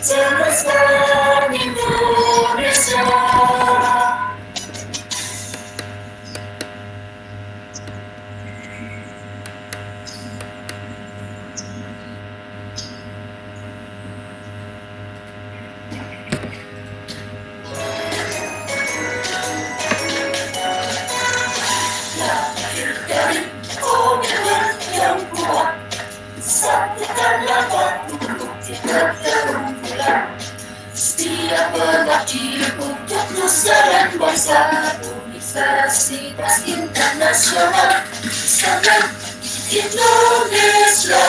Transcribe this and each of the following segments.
Ceraskan Indonesia. Lahir dari komitmen yang kuat, satukanlah batu untuk kita terunggulan. Setiap berbakti untuk nusa dan bangsa, Universitas Internasional Sangat Indonesia.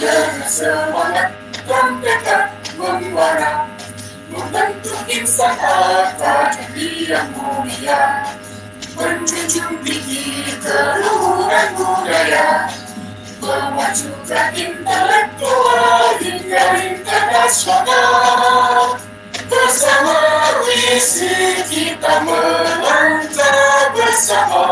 Dengan semangat dan tekad membara, membentuk insan akademi yang mulia, menjunjung tinggi keluhuran budaya, memajukan intelektual hingga internasional. Bersama visi kita melangkah bersama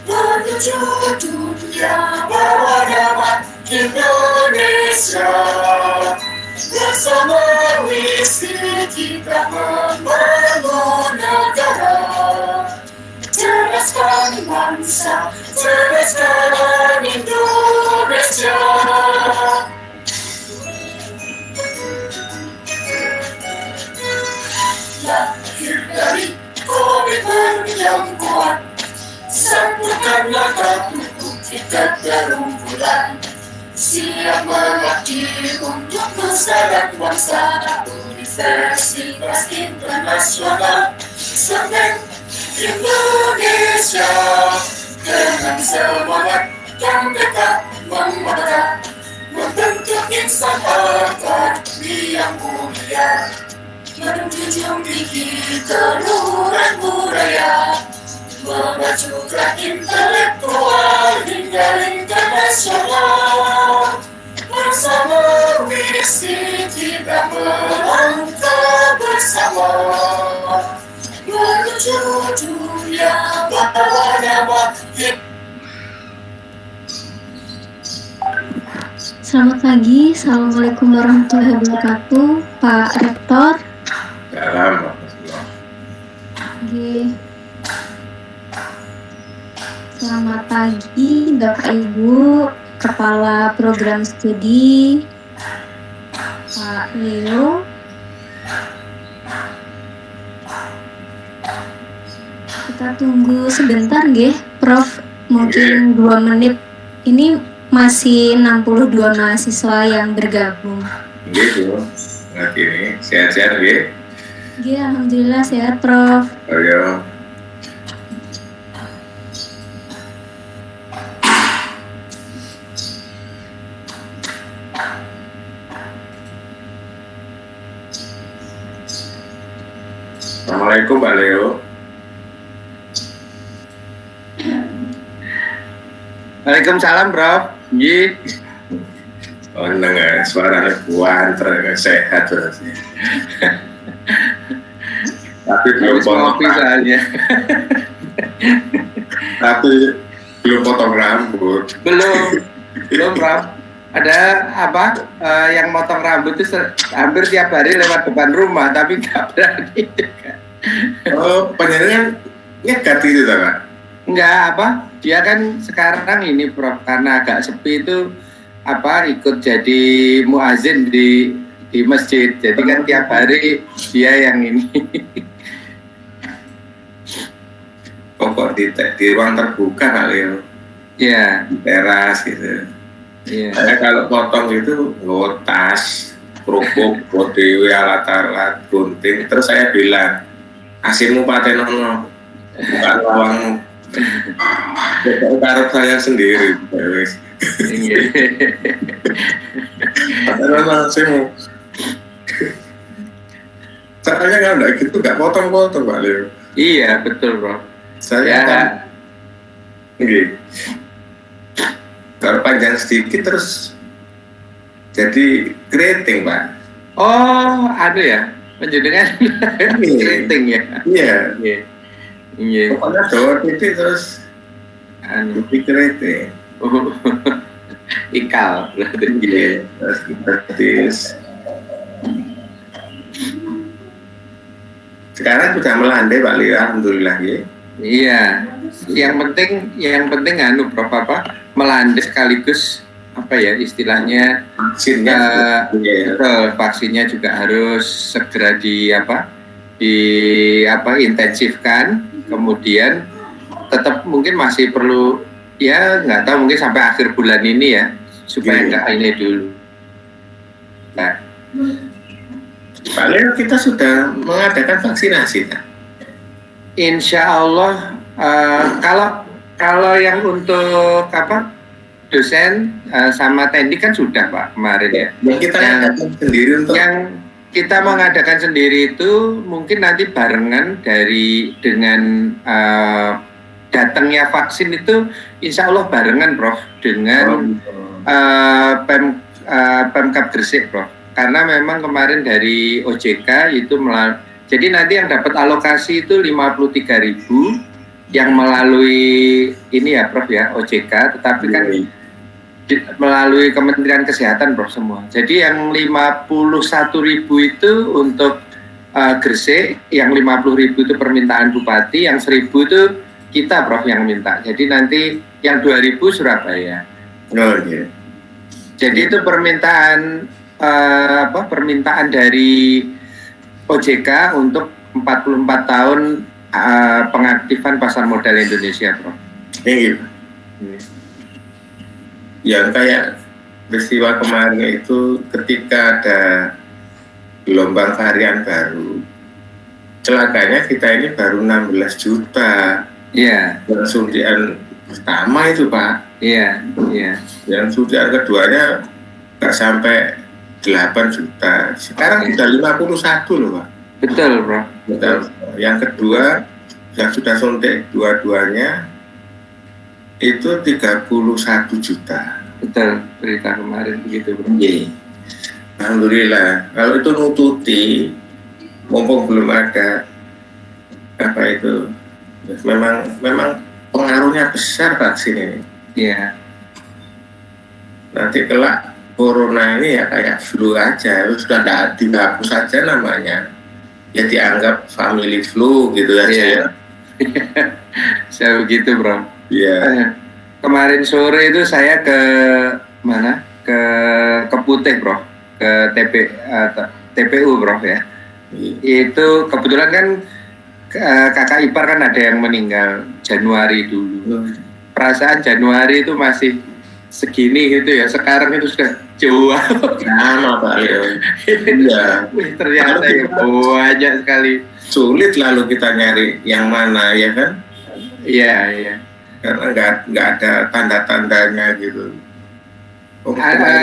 menuju dunia berwarna Indonesia. Bersama visi kita membangun negara, ceraskan bangsa, ceraskan Indonesia. Lahir dari komitmen yang kuat, satukanlah tubuh kita terunggulan. Siap mengabdi untuk nusa dan bangsa, Universitas Internasional Sangat Indonesia. Dengan semangat dan tekad membara, membentuk insan akademi yang mulia, menjunjung tinggi keluhuran budaya, memajukan intelektual hingga internasional. Bersama visi kita melangkah bersama menuju dunia berwarna. Selamat pagi, Assalamualaikum warahmatullahi wabarakatuh, Pak Rektor. Salam. Oke. Selamat pagi, Bapak Ibu, Kepala Program Studi, Pak Leo. Kita tunggu sebentar, nggih, Prof. Mungkin 2 menit. Ini masih 62 mahasiswa yang bergabung. Gitu. Nanti ini sehat-sehat ya. Iya, alhamdulillah sehat, Prof. Oh ya. Assalamualaikum Pak Leo. Waalaikumsalam, Prof. Nggih. Oh, nengah suaranya kuantar, sehat berarti. Tapi belum potong Kopi soalnya. Tapi belum potong rambut. Belum, Prof. Ada apa? Yang motong rambut itu hampir tiap hari lewat depan rumah, tapi nggak berani. Oh, penyanyian nyegat gitu Kak? Enggak, apa? Dia kan sekarang ini, Prof, karena agak sepi itu ikut jadi muazin di masjid. Jadi kan tiap hari dia yang ini. Pokok di ruang terbuka kali ya. Iya. Di teras gitu. Iya. Saya kalau potong itu nggawa tas, kerupuk, dewe, alat-alat, gunting. Terus saya bilang, asinmu patenono, bukan lawangmu. Jadi karep saya sendiri, wes. Patenono asinmu. Caranya kan enggak gitu, enggak potong-potong Pak Leo. Iya, betul, Bro. Saya kan nggih. Kalau panjang sedikit terus jadi keriting, Pak. Oh, ada ya? Penjenengan keriting ya? Iya. Iya. Pokoknya dawa titik terus jadi keriting. Ikal berarti. Iya, terus Sekarang sudah melandai Pak Leo, alhamdulillah ya. Iya. Yang penting anu Prof melandai sekaligus apa ya istilahnya Vaksinnya betul, vaksinnya juga harus segera intensifkan, kemudian tetap mungkin masih perlu ya nggak tahu mungkin sampai akhir bulan ini ya supaya nggak ini dulu. Nah, Pak Leo, kita sudah mengadakan vaksinasi kan? Insya Allah kalau yang untuk dosen sama teknik kan sudah Pak kemarin ya. Yang kita mengadakan sendiri untuk Yang kita mengadakan sendiri itu mungkin nanti barengan dengan datangnya vaksin itu Insya Allah barengan Prof dengan Pemkab Gresik Prof. Karena memang kemarin dari OJK itu jadi nanti yang dapat alokasi itu 53.000 yang melalui ini ya Prof ya OJK, tetapi kan melalui Kementerian Kesehatan Prof semua. Jadi yang 51.000 itu untuk Gresik, yang 50.000 itu permintaan Bupati, yang 1.000 itu kita Prof yang minta. Jadi nanti yang 2.000 Surabaya. Oh, iya. Jadi itu permintaan dari OJK untuk 44 tahun pengaktifan pasar modal Indonesia, Prof. Iya. Yang kayak peristiwa kemarin itu ketika ada gelombang varian baru, celakanya kita ini baru 16 juta. Iya. Yang suntikan pertama itu Pak. Iya. Yang suntikan keduanya nggak sampai 8 juta. Sekarang sudah 51 loh Pak. Betul, Prof. Betul. Yang kedua yang sudah suntik dua-duanya itu 31 juta. Betul, berita kemarin begitu, Bro. Iya. Alhamdulillah. Kalau itu nututi, mumpung belum ada memang pengaruhnya besar vaksin ini. Iya. Nanti kelak corona ini ya kayak flu aja, sudah tidak dihapus saja namanya. Ya dianggap family flu gitu aja. Iya. Saya begitu, Bro. Iya. Kemarin sore itu saya ke mana? Ke Putih, Bro. Ke TPU, Bro ya. Itu kebetulan kan kakak ipar kan ada yang meninggal Januari dulu. Perasaan Januari itu masih segini gitu ya. Sekarang itu sudah jauh. Sama Pak Leo. Iya. Ternyata ya banyak sekali. Sulit lalu kita nyari yang mana ya kan? Iya. Karena nggak ada tanda-tandanya gitu.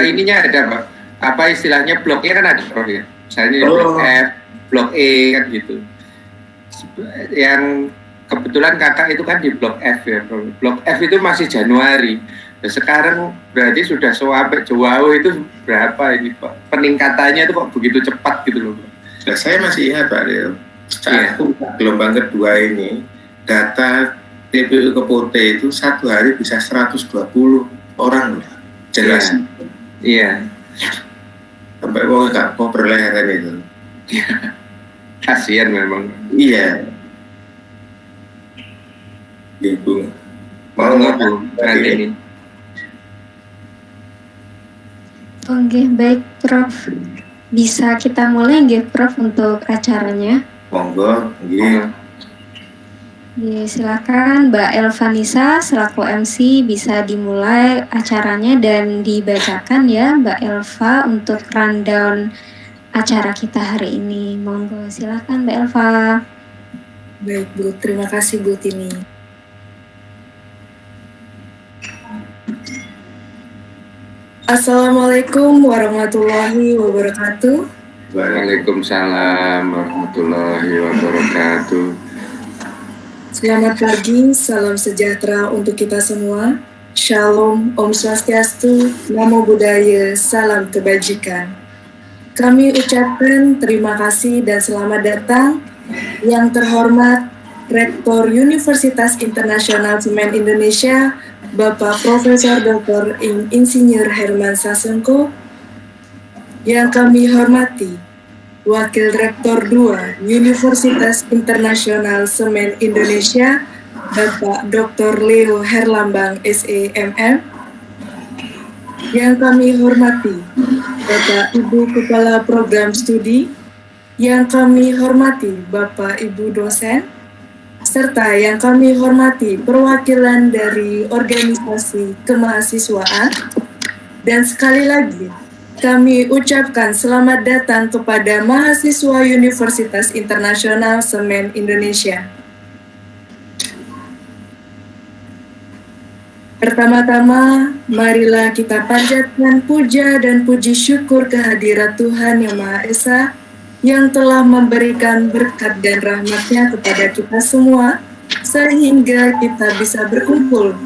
Ininya ada Pak. Apa istilahnya bloknya kan ada Prof ya. Misalnya blok F, blok E kan gitu. Yang kebetulan kakak itu kan di blok F ya Prof. Blok F itu masih Januari. Nah, sekarang berarti sudah sampai jauh itu berapa ini Pak? Peningkatannya itu kok begitu cepat gitu loh Pak. Nah, saya masih ingat Pak Leo. Saat gelombang kedua ini data TPU Keputih itu satu hari bisa 120 orang loh. Jelas. Iya. Sampai nggak mau berleheran itu. Kasihan memang. Iya. Ibu. Mau ngomong nanti ini. Oke, baik Prof. Bisa kita mulai nggih Prof untuk acaranya? Monggo, nggih. Ya, silakan Mbak Elvanisa selaku MC bisa dimulai acaranya dan dibacakan ya Mbak Elva untuk rundown acara kita hari ini. Monggo silakan Mbak Elva. Baik Bu, terima kasih Bu Tini. Assalamualaikum warahmatullahi wabarakatuh. Waalaikumsalam warahmatullahi wabarakatuh. Selamat pagi, salam sejahtera untuk kita semua. Shalom, Om Swastiastu, Namo Buddhaya, salam kebajikan. Kami ucapkan terima kasih dan selamat datang yang terhormat Rektor Universitas Internasional Semen Indonesia, Bapak Profesor Dr. Insinyur Herman Sasongko, yang kami hormati Wakil Rektor 2 Universitas Internasional Semen Indonesia, Bapak Dr. Leo Herlambang SEMM. Yang kami hormati Bapak Ibu Kepala Program Studi, yang kami hormati Bapak Ibu dosen, serta yang kami hormati perwakilan dari organisasi kemahasiswaan. Dan sekali lagi, kami ucapkan selamat datang kepada mahasiswa Universitas Internasional Semen Indonesia. Pertama-tama, marilah kita panjatkan puja dan puji syukur kehadirat Tuhan Yang Maha Esa yang telah memberikan berkat dan rahmat-Nya kepada kita semua, sehingga kita bisa berkumpul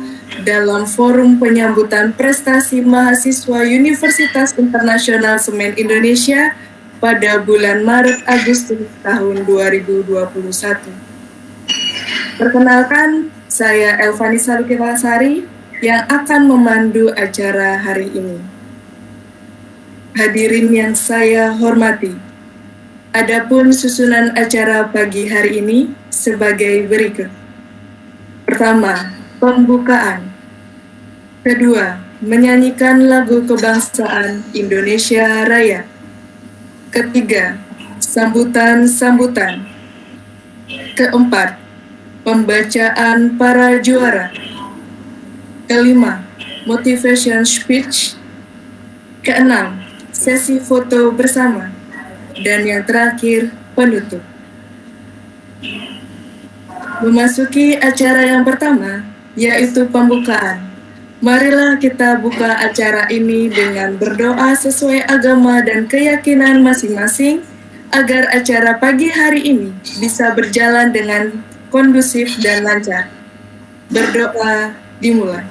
dalam forum penyambutan prestasi mahasiswa Universitas Internasional Semen Indonesia pada bulan Maret Agustus tahun 2021. Perkenalkan, saya Elvanisa Lukitasari yang akan memandu acara hari ini. Hadirin yang saya hormati, adapun susunan acara pagi hari ini sebagai berikut. Pertama, pembukaan. Kedua, menyanyikan lagu kebangsaan Indonesia Raya. Ketiga, sambutan-sambutan. Keempat, pembacaan para juara. Kelima, motivation speech. Keenam, sesi foto bersama. Dan yang terakhir, penutup. Memasuki acara yang pertama, yaitu pembukaan. Marilah kita buka acara ini dengan berdoa sesuai agama dan keyakinan masing-masing, agar acara pagi hari ini bisa berjalan dengan kondusif dan lancar. Berdoa dimulai.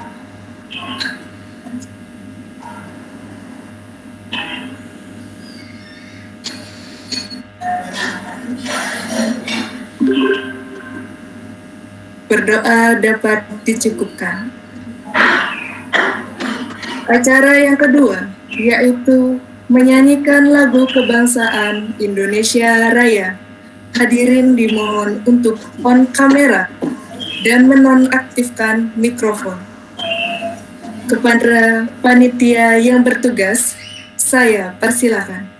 Berdoa dapat dicukupkan. Acara yang kedua, yaitu menyanyikan lagu kebangsaan Indonesia Raya. Hadirin dimohon untuk on kamera dan menonaktifkan mikrofon. Kepada panitia yang bertugas, saya persilakan.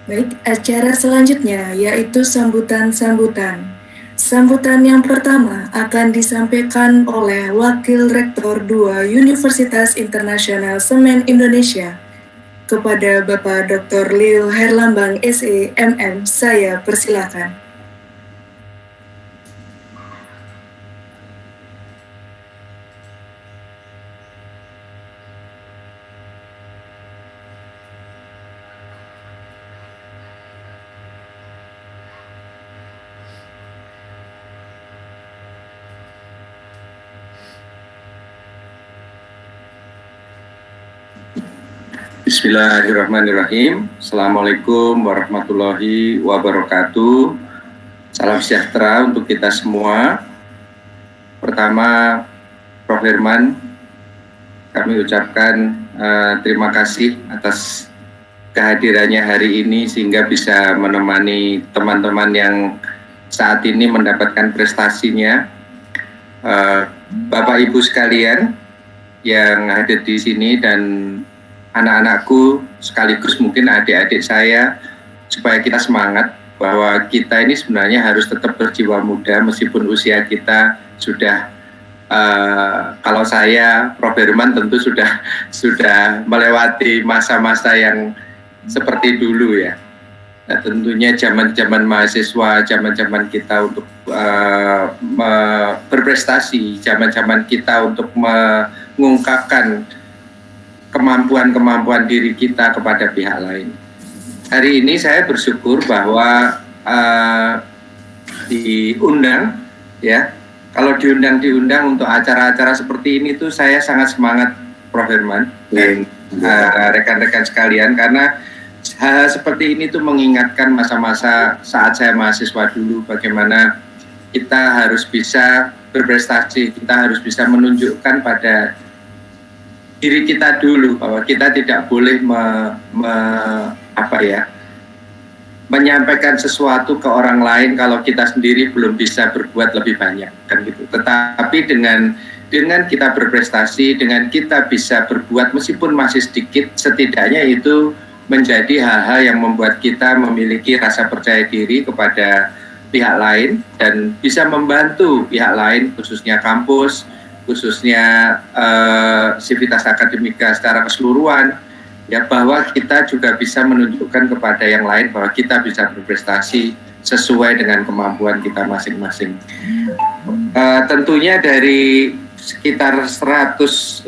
Baik, acara selanjutnya yaitu sambutan-sambutan. Sambutan yang pertama akan disampaikan oleh Wakil Rektor 2 Universitas Internasional Semen Indonesia. Kepada Bapak Dr. Leo Herlambang SE MM, saya persilakan. Bismillahirrahmanirrahim. Assalamualaikum warahmatullahi wabarakatuh. Salam sejahtera untuk kita semua. Pertama, Prof. Herman, kami ucapkan terima kasih atas kehadirannya hari ini sehingga bisa menemani teman-teman yang saat ini mendapatkan prestasinya. Bapak Ibu sekalian yang hadir di sini dan anak-anakku sekaligus mungkin adik-adik saya, supaya kita semangat bahwa kita ini sebenarnya harus tetap berjiwa muda meskipun usia kita sudah kalau saya Prof. Herman tentu sudah melewati masa-masa yang seperti dulu ya. Nah, tentunya zaman-zaman mahasiswa, zaman-zaman kita untuk berprestasi, zaman-zaman kita untuk mengungkapkan kemampuan-kemampuan diri kita kepada pihak lain. Hari ini saya bersyukur bahwa diundang, ya. Kalau diundang untuk acara-acara seperti ini tuh saya sangat semangat, Prof. Herman dan rekan-rekan sekalian, karena hal seperti ini tuh mengingatkan masa-masa saat saya mahasiswa dulu, bagaimana kita harus bisa berprestasi, kita harus bisa menunjukkan pada diri kita dulu bahwa kita tidak boleh menyampaikan sesuatu ke orang lain kalau kita sendiri belum bisa berbuat lebih banyak, kan gitu. Tetapi dengan kita berprestasi, dengan kita bisa berbuat meskipun masih sedikit, setidaknya itu menjadi hal-hal yang membuat kita memiliki rasa percaya diri kepada pihak lain dan bisa membantu pihak lain, khususnya kampus, khususnya sivitas akademika secara keseluruhan, ya, bahwa kita juga bisa menunjukkan kepada yang lain bahwa kita bisa berprestasi sesuai dengan kemampuan kita masing-masing. Tentunya dari sekitar 100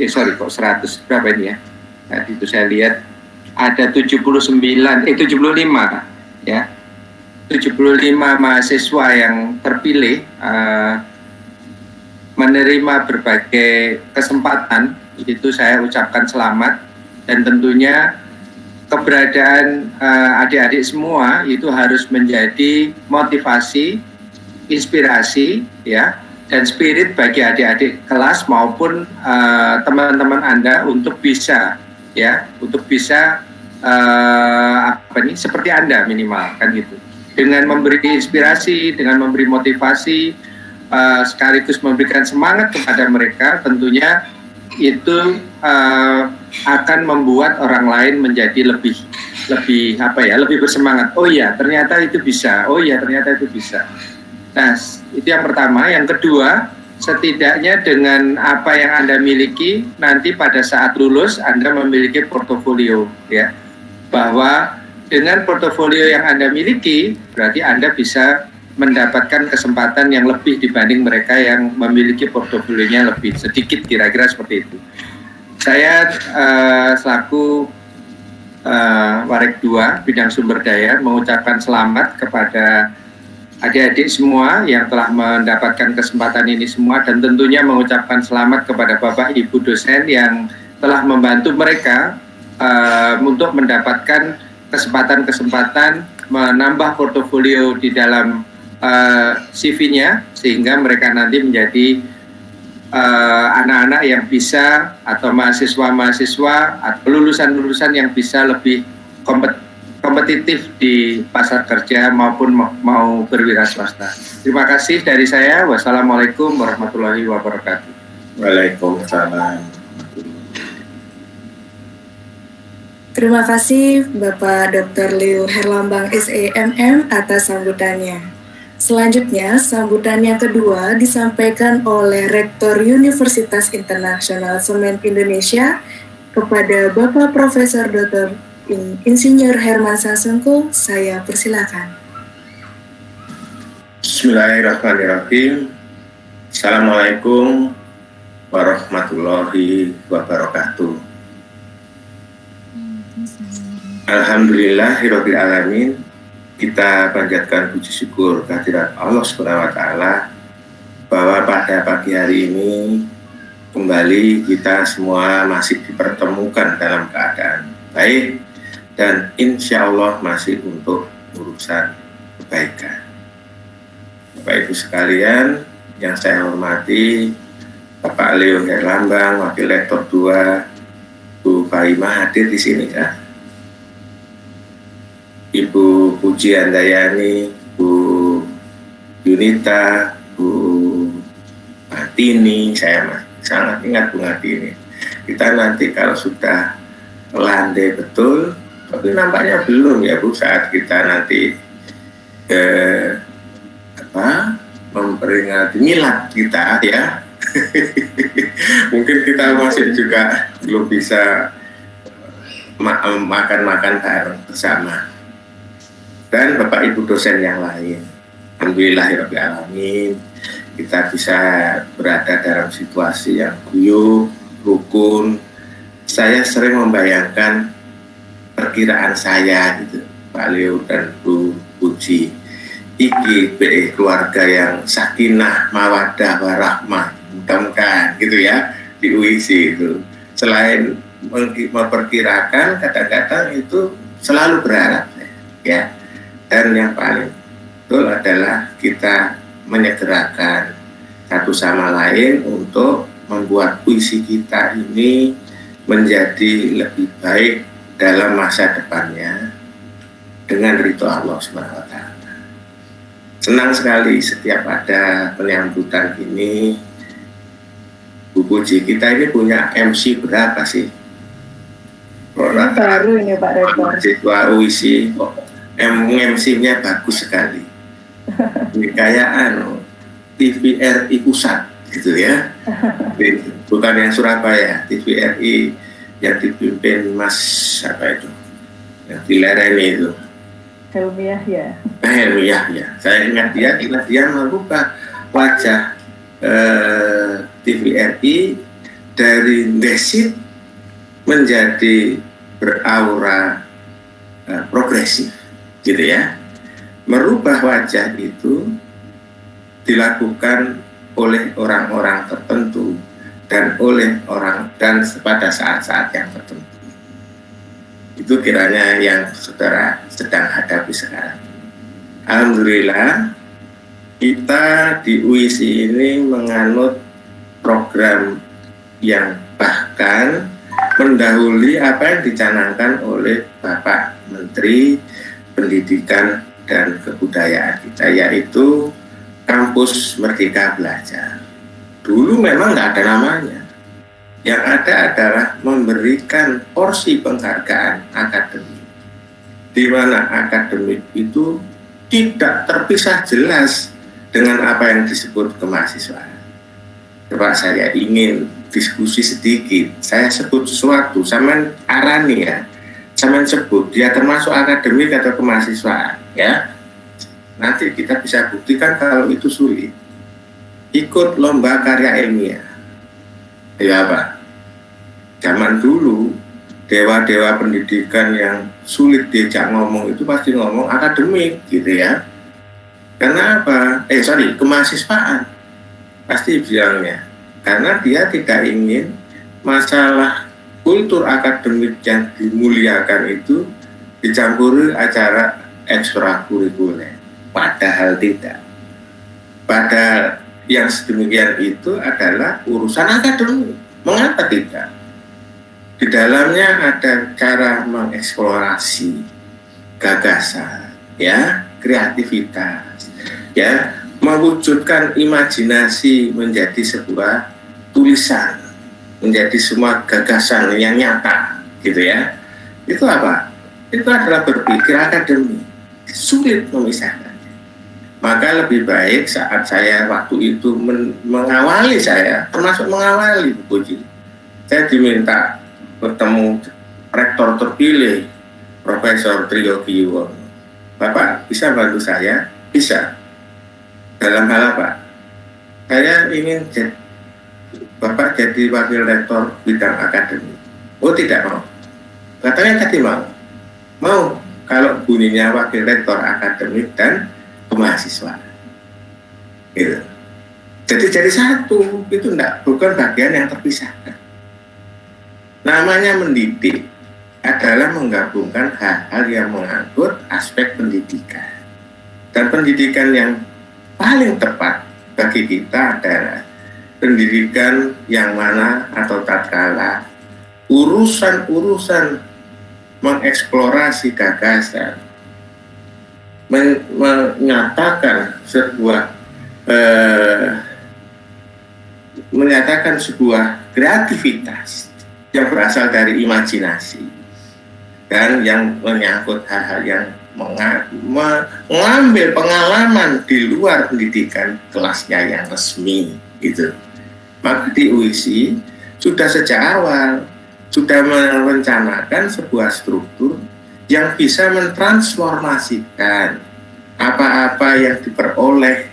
berapa ini ya? Tadi itu saya lihat ada 75 ya. 75 mahasiswa yang terpilih menerima berbagai kesempatan, itu saya ucapkan selamat, dan tentunya keberadaan adik-adik semua itu harus menjadi motivasi, inspirasi, ya, dan spirit bagi adik-adik kelas maupun teman-teman Anda untuk bisa, ya, seperti Anda minimal, kan gitu. Dengan memberi inspirasi, dengan memberi motivasi, sekaligus memberikan semangat kepada mereka, tentunya itu akan membuat orang lain menjadi lebih bersemangat. Oh iya, ternyata itu bisa. Nah, itu yang pertama. Yang kedua, setidaknya dengan apa yang Anda miliki, nanti pada saat lulus Anda memiliki portofolio, ya. Bahwa dengan portofolio yang Anda miliki, berarti Anda bisa mendapatkan kesempatan yang lebih dibanding mereka yang memiliki portofolionya lebih sedikit, kira-kira seperti itu. Saya selaku Warek 2 bidang sumber daya mengucapkan selamat kepada adik-adik semua yang telah mendapatkan kesempatan ini semua, dan tentunya mengucapkan selamat kepada Bapak Ibu dosen yang telah membantu mereka untuk mendapatkan kesempatan-kesempatan menambah portofolio di dalam CV-nya, sehingga mereka nanti menjadi anak-anak yang bisa, atau mahasiswa-mahasiswa atau lulusan-lulusan yang bisa lebih kompetitif di pasar kerja maupun mau berwira swasta. Terima kasih dari saya. Wassalamualaikum warahmatullahi wabarakatuh. Waalaikumsalam. Terima kasih Bapak Dr. Leo Herlambang SEMM atas sambutannya. Selanjutnya, sambutan yang kedua disampaikan oleh Rektor Universitas Internasional Semen Indonesia kepada Bapak Profesor Dr. Insinyur Herman Sasongko. Saya persilakan. Bismillahirrahmanirrahim. Assalamualaikum warahmatullahi wabarakatuh. Alhamdulillahirabbil alamin. Kita panjatkan puji syukur kehadirat Allah Subhanahu wa taala bahwa pada pagi hari ini kembali kita semua masih dipertemukan dalam keadaan baik dan insya Allah masih untuk urusan kebaikan. Bapak Ibu sekalian yang saya hormati, Bapak Leo Herlambang, Wakil Rektor 2, Bu Faimah hadir di sini kan? Ibu Puji Andayani, Bu Yunita, Bu Martini, saya sangat ingat Bu Martini. Kita nanti kalau sudah landai betul, tapi nampaknya belum ya Bu, saat kita nanti memperingati milad kita ya. Mungkin kita masih juga belum bisa makan-makan bareng bersama. Dan Bapak Ibu dosen yang lain, alhamdulillahirabbil alamin, kita bisa berada dalam situasi yang guyup, rukun. Saya sering membayangkan perkiraan saya gitu, Pak Leo dan Bu Puji, iki keluarga yang sakinah, mawadah, warahmah, mudah-mudahan gitu ya di UIC itu. Selain memperkirakan, kadang-kadang itu selalu berharap ya. Dan yang paling betul adalah kita menyegerakan satu sama lain untuk membuat puisi kita ini menjadi lebih baik dalam masa depannya dengan ridho Allah Subhanahu wa taala. Senang sekali setiap ada penyambutan ini. Bu Puji, kita ini punya MC berapa sih? Orang baru ini Pak Rektor. Mahasiswa UIC kok MC-nya bagus sekali. Ini kayak TVRI pusat gitu ya. Bukan yang Surabaya, TVRI yang dipimpin Mas apa itu? Yang di lereng itu. Helmi Yahya. Helmi Yahya. Saya ingat dia merubah wajah TVRI dari desit menjadi beraura progresif. Gitu ya, merubah wajah itu dilakukan oleh orang-orang tertentu dan pada saat-saat yang tertentu. Itu kiranya yang saudara sedang hadapi sekarang. Alhamdulillah kita di UIC ini menganut program yang bahkan mendahului apa yang dicanangkan oleh Bapak Menteri Pendidikan dan Kebudayaan kita, yaitu Kampus Merdeka Belajar. Dulu memang nggak ada namanya. Yang ada adalah memberikan porsi penghargaan akademik, di mana akademik itu tidak terpisah jelas dengan apa yang disebut kemahasiswaan. Coba saya ingin diskusi sedikit. Saya sebut sesuatu, sama arani ya. Saya sebut dia termasuk akademik atau kemahasiswaan ya. Nanti kita bisa buktikan kalau itu sulit. Ikut lomba karya ilmiah ya apa? Zaman dulu dewa-dewa pendidikan yang sulit diajak ngomong itu pasti ngomong akademik gitu ya. Karena apa? Kemahasiswaan pasti bilangnya. Karena dia tidak ingin masalah kultur akademik yang dimuliakan itu dicampuri acara ekstrakurikuler. Padahal tidak. Padahal yang sedemikian itu adalah urusan akademik. Mengapa tidak? Di dalamnya ada cara mengeksplorasi gagasan, ya, kreativitas, ya, mewujudkan imajinasi menjadi sebuah tulisan, menjadi semua gagasan yang nyata gitu ya. Itu apa? Itu adalah berpikir akademik. Sulit memisahkan. Maka lebih baik saat saya waktu itu mengawali saya, termasuk mengawali Bu Puji, saya diminta bertemu rektor terpilih Profesor Triyogi Yuwono. Bapak bisa bantu saya? Bisa. Dalam hal apa? Saya ingin Bapak jadi wakil rektor bidang akademik. Oh tidak mau. Katanya tadi mau. Mau kalau bunyinya wakil rektor akademik dan mahasiswa. Gitu. Jadi satu, itu bukan bagian yang terpisahkan. Namanya mendidik adalah menggabungkan hal-hal yang mengangkut aspek pendidikan. Dan pendidikan yang paling tepat bagi kita adalah pendidikan yang mana atau tatkala urusan-urusan mengeksplorasi gagasan, menyatakan sebuah kreativitas yang berasal dari imajinasi dan yang menyangkut hal-hal yang mengambil pengalaman di luar pendidikan kelasnya yang resmi gitu. Maka di UISI sudah sejak awal sudah merencanakan sebuah struktur yang bisa mentransformasikan apa-apa yang diperoleh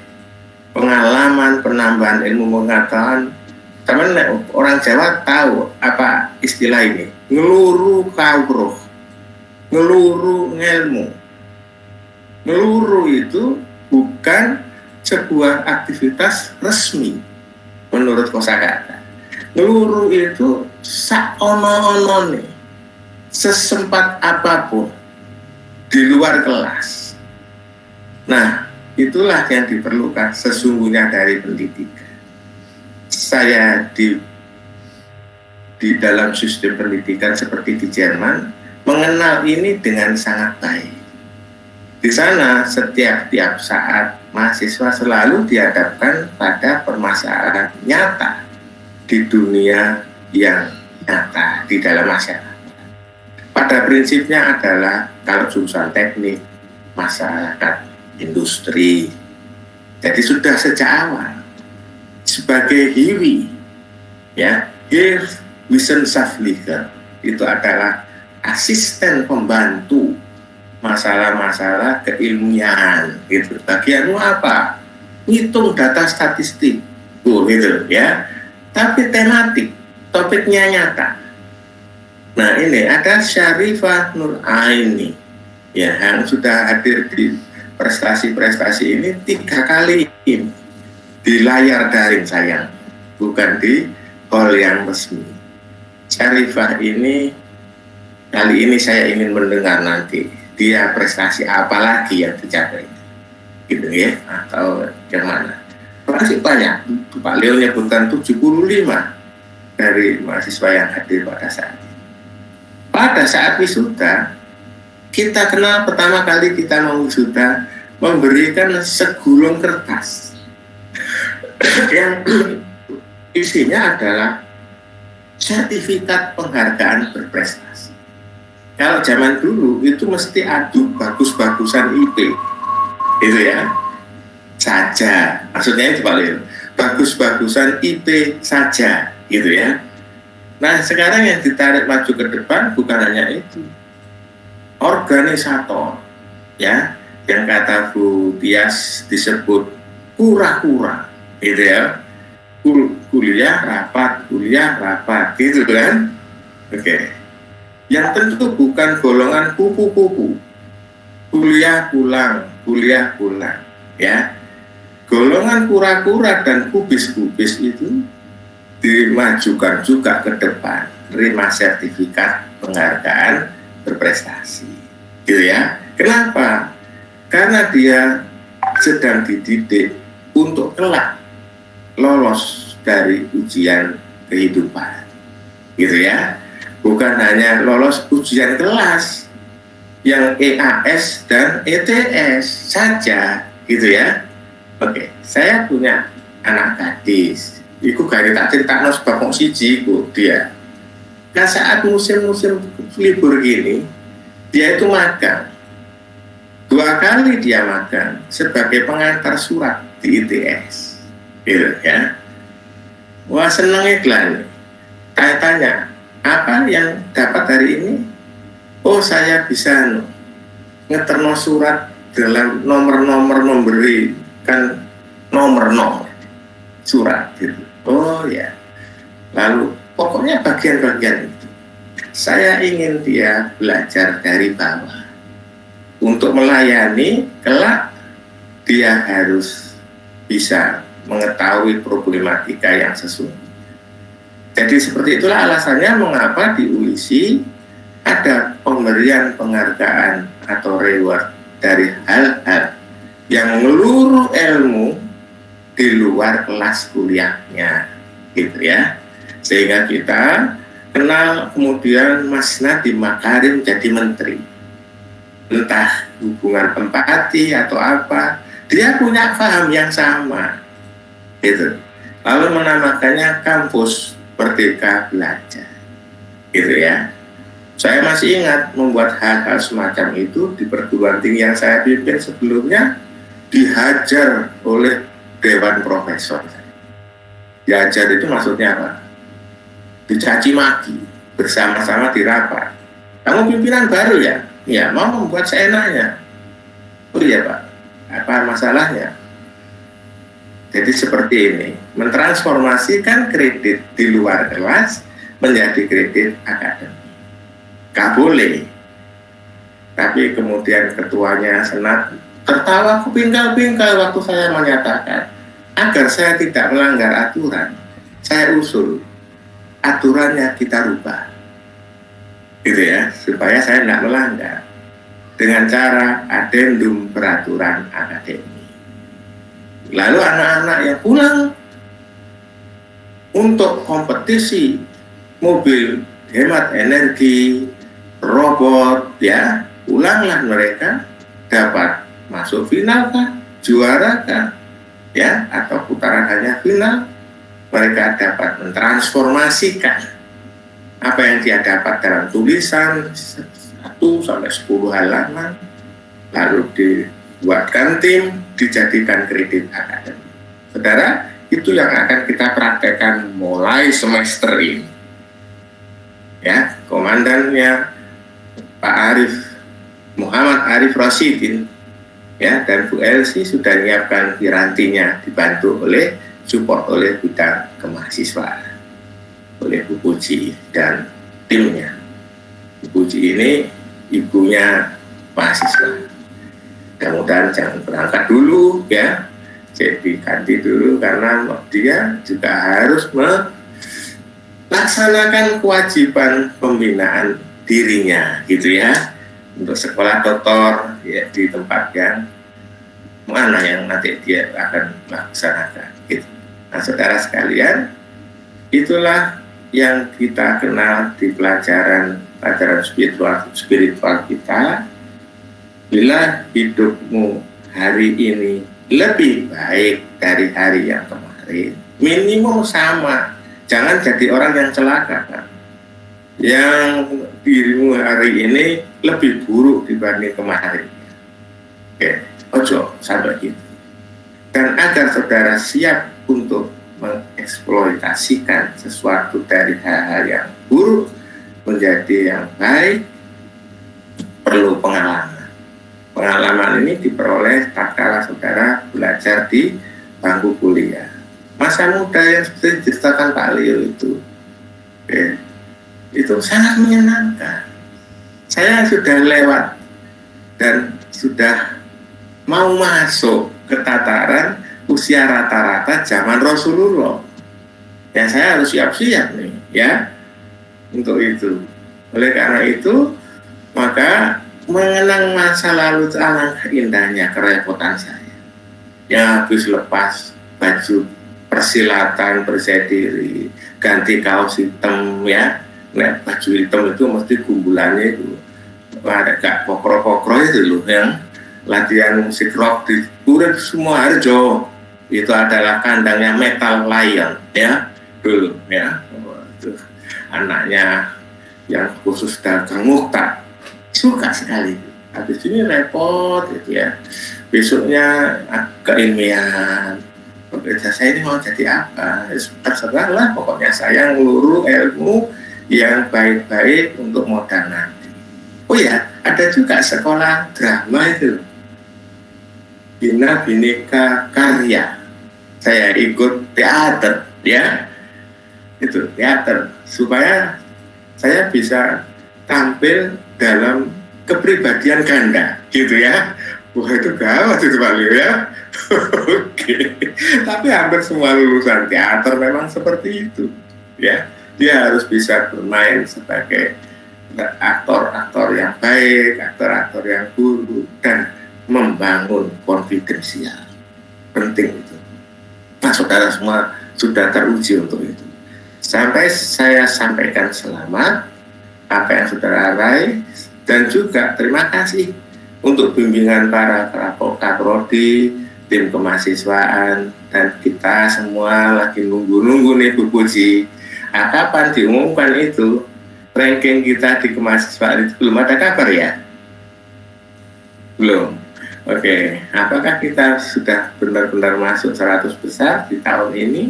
pengalaman, penambahan ilmu pengetahuan. Teman orang Jawa tahu apa istilah ini? Ngeluru kawruh, ngeluru ngelmu. Ngeluru itu bukan sebuah aktivitas resmi menurut kosakata. Ngeluru itu saono-onone, sesempat apapun di luar kelas. Nah, itulah yang diperlukan sesungguhnya dari pendidikan. Saya di dalam sistem pendidikan seperti di Jerman mengenal ini dengan sangat baik. Di sana setiap saat mahasiswa selalu dihadapkan pada permasalahan nyata di dunia yang nyata di dalam masyarakat. Pada prinsipnya adalah kalau jurusan teknik, masyarakat, industri. Jadi sudah sejak awal sebagai HIWI, ya, Hilfswissenschaftler, itu adalah asisten pembantu masalah-masalah keilmian gitu. Bagianmu apa? Ngitung data statistik, gitu ya. Tapi tematik, topiknya nyata. Nah ini ada Syarifah Nur Aini ya, yang sudah hadir di prestasi-prestasi ini 3 kali ini di layar daring sayang, bukan di hall yang resmi. Syarifah ini kali ini saya ingin mendengar nanti dia prestasi apa lagi yang dicapai, gitu ya, atau yang mana. Masih banyak. Pak Leo menyebutkan 75 dari mahasiswa yang hadir pada saat ini. Pada saat wisuda, kita kenal pertama kali kita mau wisuda memberikan segulung kertas yang isinya adalah sertifikat penghargaan berprestasi. Kalau zaman dulu itu mesti adu bagus-bagusan IP, itu ya, saja. Maksudnya itu Pak Leo, bagus-bagusan IP saja, gitu ya. Nah sekarang yang ditarik maju ke depan bukan hanya itu, organisator, ya, yang kata Bu Tias disebut kura-kura, gitu ya, kuliah rapat, gitu kan, oke. Yang tentu bukan golongan kupu-kupu, kuliah pulang, ya. Golongan kura-kura dan kubis-kubis itu dimajukan juga ke depan, terima sertifikat penghargaan berprestasi, gitu ya. Kenapa? Karena dia sedang dididik untuk kelak lolos dari ujian kehidupan, gitu ya. Bukan hanya lolos ujian kelas yang EAS dan ETS saja, gitu ya. Oke, saya punya anak gadis. Iku gak tak cerita sebab kok siji ku dia Nah, saat musim-musim libur gini, dia itu magang. 2 kali dia magang sebagai pengantar surat di ITS. Gitu ya. Wah, senangnya Glenn. Tanya, apa yang dapat hari ini? Oh, saya bisa ngeterno surat dalam nomor-nomor memberikan nomor surat gitu. Oh ya. Lalu pokoknya bagian-bagian itu saya ingin dia belajar dari bawah. Untuk melayani kelak dia harus bisa mengetahui problematika yang sesungguhnya. Jadi seperti itulah alasannya mengapa di UISI ada pemberian penghargaan atau reward dari hal-hal yang meluruh ilmu di luar kelas kuliahnya, gitu ya. Sehingga kita kenal kemudian Mas Nadiem Makarim jadi menteri. Entah hubungan empati atau apa, dia punya paham yang sama, gitu. Lalu menamakannya kampus Merdeka Belajar, gitu ya. Saya masih ingat membuat hal-hal semacam itu di perguruan tinggi yang saya pimpin sebelumnya dihajar oleh Dewan Profesor. Dihajar itu maksudnya apa? Dicaci maki bersama-sama di rapat. Kamu pimpinan baru ya? Ya, mau membuat seenaknya. Oh iya Pak, apa masalahnya? Jadi seperti ini, mentransformasikan kredit di luar kelas menjadi kredit akademik. Gak boleh. Tapi kemudian ketuanya senat tertawa kupingkal-pingkal waktu saya menyatakan agar saya tidak melanggar aturan. Saya usul aturannya kita rubah, gitu ya, supaya saya tidak melanggar dengan cara adendum peraturan akademik. Lalu anak-anak yang pulang untuk kompetisi mobil hemat energi, robot, ya, ulanglah mereka dapat masuk final kah, juara kah, ya, atau putaran hanya final. Mereka dapat mentransformasikan apa yang dia dapat dalam tulisan 1 sampai 10 halaman, lalu dibuatkan tim, dijadikan kredit akademik. Saudara, itu yang akan kita praktekkan mulai semester ini. Ya, komandannya Pak Arif, Muhammad Arif Rasidin, ya, dan Bu Elsi sudah menyiapkan pirantinya, dibantu oleh support oleh bidang kemahasiswaan, oleh Bu Puji dan timnya. Bu Puji ini ibunya mahasiswa. Mudah-mudahan jangan berangkat dulu, ya, jadi ganti dulu karena dia juga harus melaksanakan kewajiban pembinaan dirinya, gitu ya, untuk sekolah doktor, ya, di tempat yang mana yang nanti dia akan melaksanakan, gitu. Nah, saudara sekalian, itulah yang kita kenal di pelajaran spiritual kita. Bila hidupmu hari ini lebih baik dari hari yang kemarin, minimum sama. Jangan jadi orang yang celaka, kan? Yang dirimu hari ini lebih buruk dibanding kemarin. Oke, ojo sampai gitu. Dan agar saudara siap untuk mengeksploitasikan sesuatu dari hal-hal yang buruk menjadi yang baik, perlu pengalaman. Pengalaman ini diperoleh tatkala saudara belajar di bangku kuliah. Masa muda yang seperti diceritakan Pak Leo itu, itu sangat menyenangkan. Saya sudah lewat dan sudah mau masuk ke tataran usia rata-rata zaman Rasulullah. Ya, saya harus siap-siap nih, ya, untuk itu. Oleh karena itu, maka mengenang masa lalu itu alangkah indahnya kerepotan saya. Yang habis lepas baju persilatan bersih diri, ganti kaos hitam, ya. Nah, baju hitam itu mesti gumbulannya itu ada gak pokro-pokro itu loh, yang latihan musik rock di Pura semua Harjo. Itu adalah kandangnya Metal Lion, ya, dulu, ya. Itu anaknya yang khusus dagang muhtar. Suka sekali. Habis ini repot gitu ya. Besoknya keilmian. Bekerja saya ini mau jadi apa? Terserah lah, pokoknya saya ngeluru ilmu yang baik-baik untuk modal nanti. Oh ya, ada juga sekolah drama itu, Bina Bhinneka Karya. Saya ikut teater, ya, itu teater supaya saya bisa tampil dalam kepribadian ganda, gitu ya. Wah, itu gawat itu Pak Leo ya. Oke. Tapi hampir semua lulusan teater memang seperti itu, ya. Dia harus bisa bermain sebagai aktor-aktor yang baik, aktor-aktor yang buruk, dan membangun konfidensial. Penting itu. Nah, saudara semua sudah teruji untuk itu. Sampai saya sampaikan selamat apa yang saudara raih, dan juga terima kasih untuk bimbingan para kaprodi, tim kemahasiswaan, dan kita semua lagi nunggu-nunggu nih Bu Puji. Kapan diumumkan itu ranking kita di kemahasiswaan itu? Belum ada kabar ya? Belum. Oke, apakah kita sudah benar-benar masuk 100 besar di tahun ini?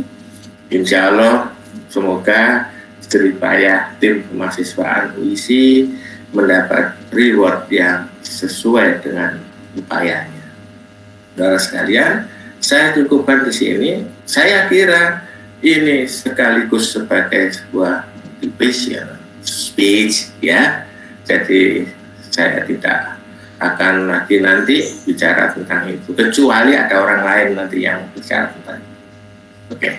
Insya Allah, semoga jeripayah tim kemahasiswaan UISI mendapat reward yang sesuai dengan upayanya. Saudara sekalian, saya cukupkan di sini. Saya kira ini sekaligus sebagai sebuah motivation speech, ya. Jadi saya tidak akan nanti bicara tentang itu, kecuali ada orang lain nanti yang bicara tentang itu. Oke,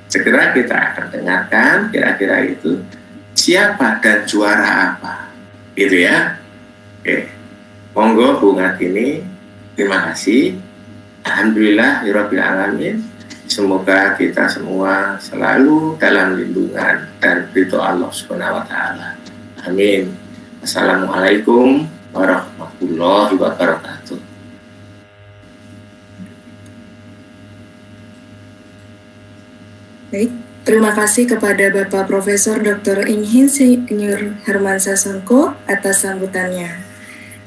segera kita akan dengarkan kira-kira itu siapa dan juara apa, gitu ya. Oke, monggo Bu Ngatini. Terima kasih. Alhamdulillah Rabbil Alamin. Semoga kita semua selalu dalam lindungan dan ridho Allah Subhanahu wa Ta'ala. Amin. Assalamualaikum warahmatullahi wabarakatuh. Baik, terima kasih kepada Bapak Profesor Dr. Insinyur Herman Sasongko atas sambutannya.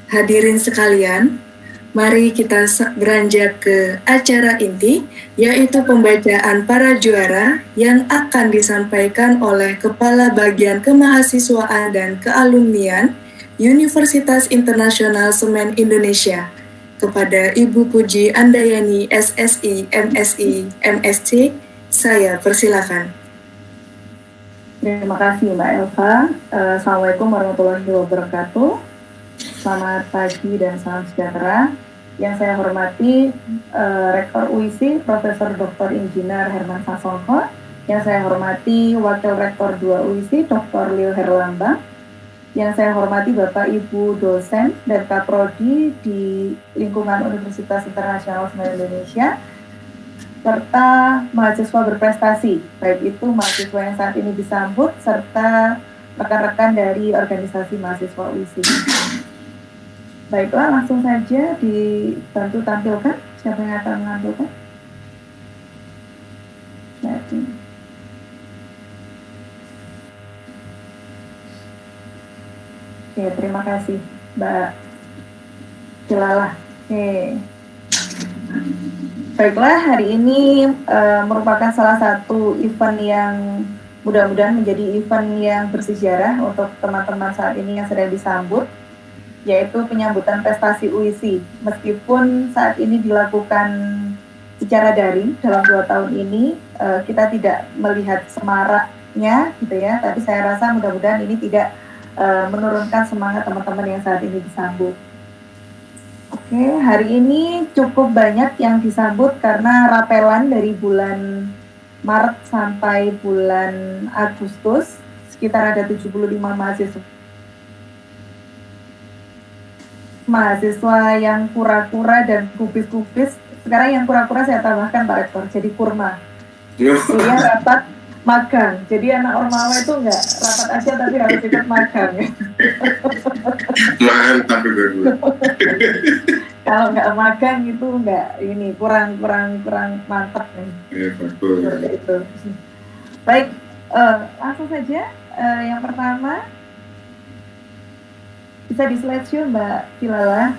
Hadirin sekalian, mari kita beranjak ke acara inti, yaitu pembacaan para juara yang akan disampaikan oleh Kepala Bagian Kemahasiswaan dan Kealumnian Universitas Internasional Semen Indonesia. Kepada Ibu Puji Andayani SSI, MSI, MSc, saya persilakan. Terima kasih Mbak Elva. Assalamualaikum warahmatullahi wabarakatuh. Selamat pagi dan salam sejahtera. Yang saya hormati Rektor UISI Profesor Dr. Insinyur Herman Sasongko. Yang saya hormati Wakil Rektor 2 UISI Dr. Leo Herlambang. Yang saya hormati Bapak Ibu dosen dan kaprodi di lingkungan Universitas Internasional Semen Indonesia, serta mahasiswa berprestasi, baik itu mahasiswa yang saat ini disambut serta rekan-rekan dari organisasi mahasiswa UISI. Baiklah, langsung saja dibantu tampilkan. Siapa yang akan menampilkan? Jadi, oke, terima kasih Mbak Cilalah. Oke. Baiklah, hari ini merupakan salah satu event yang mudah-mudahan menjadi event yang bersejarah untuk teman-teman saat ini yang sedang disambut, yaitu penyambutan prestasi UISI. Meskipun saat ini dilakukan secara daring dalam 2 tahun ini, kita tidak melihat semaraknya gitu ya, tapi saya rasa mudah-mudahan ini tidak menurunkan semangat teman-teman yang saat ini disambut. Oke, hari ini cukup banyak yang disambut karena rapelan dari bulan Maret sampai bulan Agustus, sekitar ada 75 mahasiswa yang kura-kura dan kubis-kubis. Sekarang yang kura-kura saya tambahkan Pak Rektor, jadi kurma. Kuliah rapat magang. Jadi anak Ormawa itu enggak rapat aja tapi harus ikut magang. Mantap itu. Kalau nggak magang itu enggak ini kurang mantap nih. Ya, bagus. Seperti itu. Baik, langsung saja. Yang pertama Bisa di slideshow Mbak Pilala.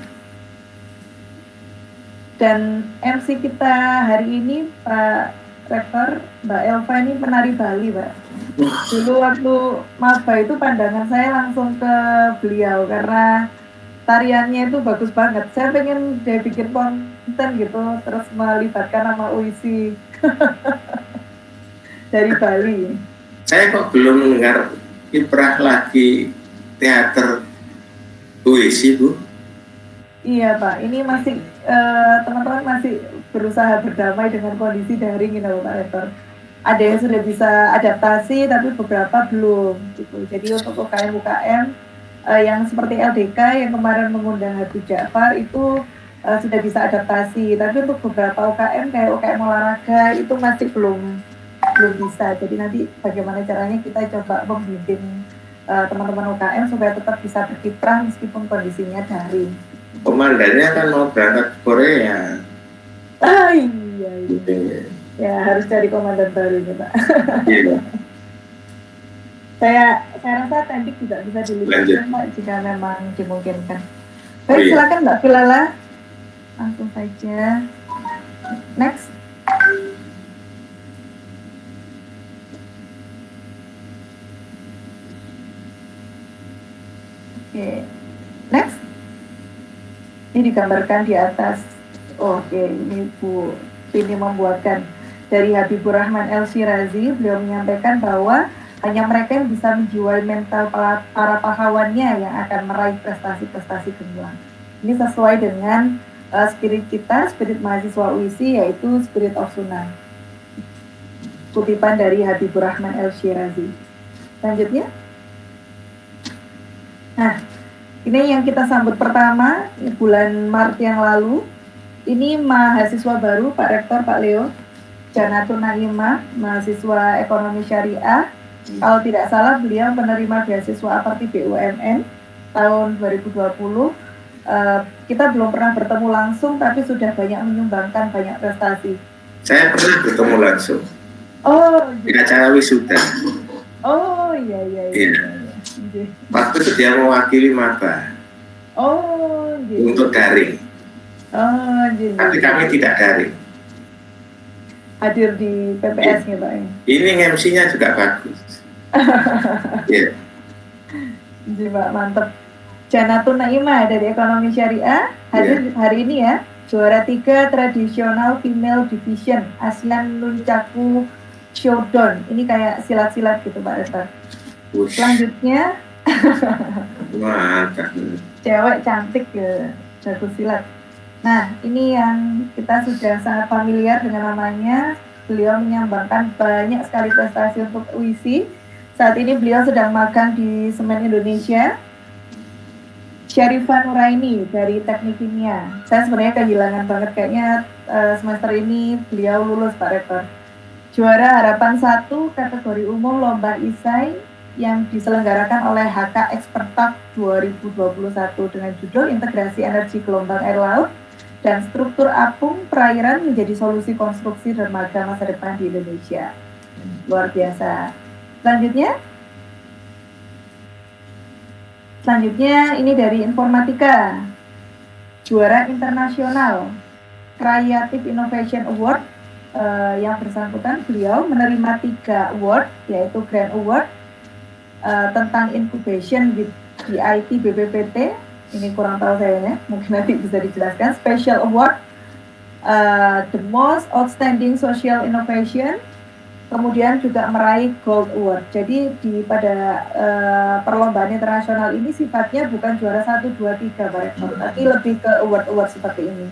Dan MC kita hari ini Pak Rektor, Mbak Elva ini penari Bali, Pak. Dulu waktu maba itu pandangan saya langsung ke beliau karena tariannya itu bagus banget. Saya pengen dia bikin konten gitu, terus melibatkan nama UISI dari Bali. Saya kok belum mendengar kiprah lagi teater puisi, Bu? Iya Pak, ini masih teman-teman masih berusaha berdamai dengan kondisi daring ini Pak Rektor. Ada yang sudah bisa adaptasi, tapi beberapa belum. Gitu. Jadi untuk UKM-UKM yang seperti LDK yang kemarin mengundang Habib Ja'far itu sudah bisa adaptasi. Tapi untuk beberapa UKM kayak UKM olahraga itu masih belum bisa. Jadi nanti bagaimana caranya kita coba membimbing teman-teman UKM supaya tetap bisa berkiprah meskipun kondisinya daring. Komandannya kan mau berangkat ke Korea. Ah iya. Ya harus cari komandan baru nih Pak. Iya. saya rasa Tendik juga bisa dilibatkan Pak jika memang dimungkinkan. Baik, silakan Mbak Pilala. Langsung saja. Next. Oke. Next. Ini digambarkan di atas. Oke, ini Bu Pini membuatkan dari Habibur Rahman El Shirazi. Beliau menyampaikan bahwa hanya mereka yang bisa menjiwai mental para pahlawannya yang akan meraih prestasi-prestasi gemilang. Ini sesuai dengan spirit kita, spirit mahasiswa UISI, yaitu Spirit of Sunnah. Kutipan dari Habibur Rahman El Shirazi. Selanjutnya. Nah, ini yang kita sambut pertama bulan Maret yang lalu. Ini mahasiswa baru Pak Rektor Pak Leo Janatun Naimah, mahasiswa ekonomi syariah. Kalau tidak salah beliau menerima beasiswa Aparti BUMN tahun 2020. Kita belum pernah bertemu langsung, tapi sudah banyak menyumbangkan banyak prestasi. Saya pernah bertemu langsung. Oh, di acara wisuda. Oh iya. Waktu itu dia mewakili maba. Oh, gitu. Untuk daring. Oh, gitu. Tapi kami tidak daring. Hadir di PPS-nya Pak. Ini MC-nya juga bagus. Iya. Jadi Pak, mantep. Janatun Naimah dari Ekonomi Syariah hadir hari ini ya. Juara 3 tradisional female division ASEAN Nunchaku Showdown. Ini kayak silat-silat gitu Pak Rektor. Selanjutnya mantap. Cewek cantik ya, jago silat. Nah, ini yang kita sudah sangat familiar dengan namanya. Beliau menyumbangkan banyak sekali prestasi untuk UISI. Saat ini beliau sedang magang di Semen Indonesia. Syarifah Nuraini dari Teknik Kimia. Saya sebenarnya kehilangan banget kayaknya semester ini beliau lulus Pak Rektor. Juara Harapan 1 kategori umum Lomba Isai yang diselenggarakan oleh HK Expertak 2021 dengan judul Integrasi Energi Gelombang Air Laut dan Struktur Apung Perairan menjadi Solusi Konstruksi Dermaga Masa Depan di Indonesia. Luar biasa. Selanjutnya ini dari informatika. Juara internasional Creative Innovation Award yang bersangkutan beliau menerima 3 award, yaitu Grand Award tentang incubation di IT BPPT. Ini kurang tahu saya ya, mungkin nanti bisa dijelaskan. Special Award the Most Outstanding Social Innovation, kemudian juga meraih Gold Award. Jadi pada perlombaan internasional ini sifatnya bukan juara 1, 2, 3 Pak Rektor, tapi lebih ke award-award seperti ini.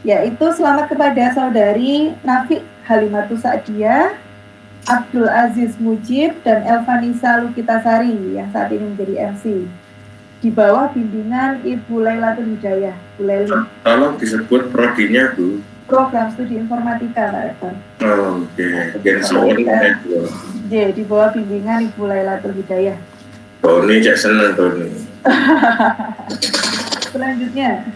Yaitu selamat kepada saudari Nafi Halimatus Sa'diyah, Abdul Aziz Mujib, dan Elvanisa Lukitasari yang saat ini menjadi MC. Di bawah bimbingan Ibu Lailatul Hidayah, Bu Leli. Tolong disebut prodinya, Bu. Program Studi Informatika, Pak Rektor. Oh, oke. Yang semuanya itu. Di bawah bimbingan Ibu Lailatul Hidayah. Tony cek seneng, Tony. Selanjutnya.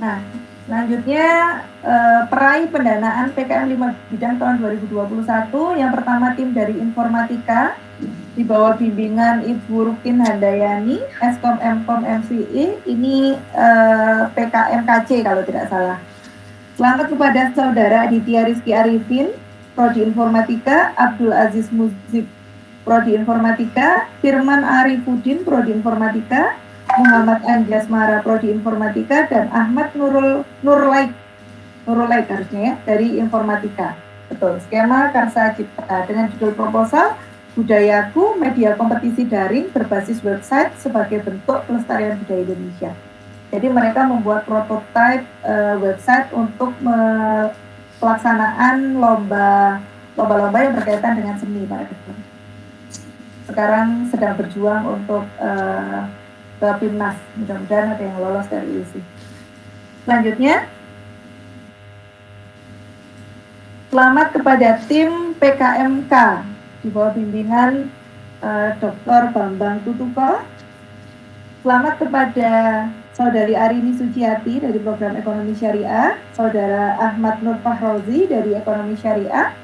Nah, selanjutnya peraih pendanaan PKM 5 bidang tahun 2021. Yang pertama tim dari Informatika di bawah bimbingan Ibu Rukin Handayani, Eskom Mkom MCI, ini PKMKC kalau tidak salah. Selamat kepada Saudara Aditya Rizky Arifin, Prodi Informatika, Abdul Aziz Muzib, Prodi Informatika, Firman Arifudin, Prodi Informatika, Muhammad Anjas Mara, Prodi Informatika, dan Ahmad Nurlaik harusnya ya, dari Informatika. Betul, skema Karsa Cipta dengan judul proposal Budayaku, media kompetisi daring berbasis website sebagai bentuk pelestarian budaya Indonesia. Jadi mereka membuat prototipe website untuk pelaksanaan lomba-lomba yang berkaitan dengan seni, Pak Rektor. Sekarang sedang berjuang untuk ke PIMNAS, mudah-mudahan ada yang lolos dari UISI. Selanjutnya, selamat kepada tim PKMK di bawah bimbingan Dr. Bambang Tutuko. Selamat kepada Saudari Arini Suciati dari Program Ekonomi Syariah, Saudara Ahmad Nur Fahrozi dari Ekonomi Syariah,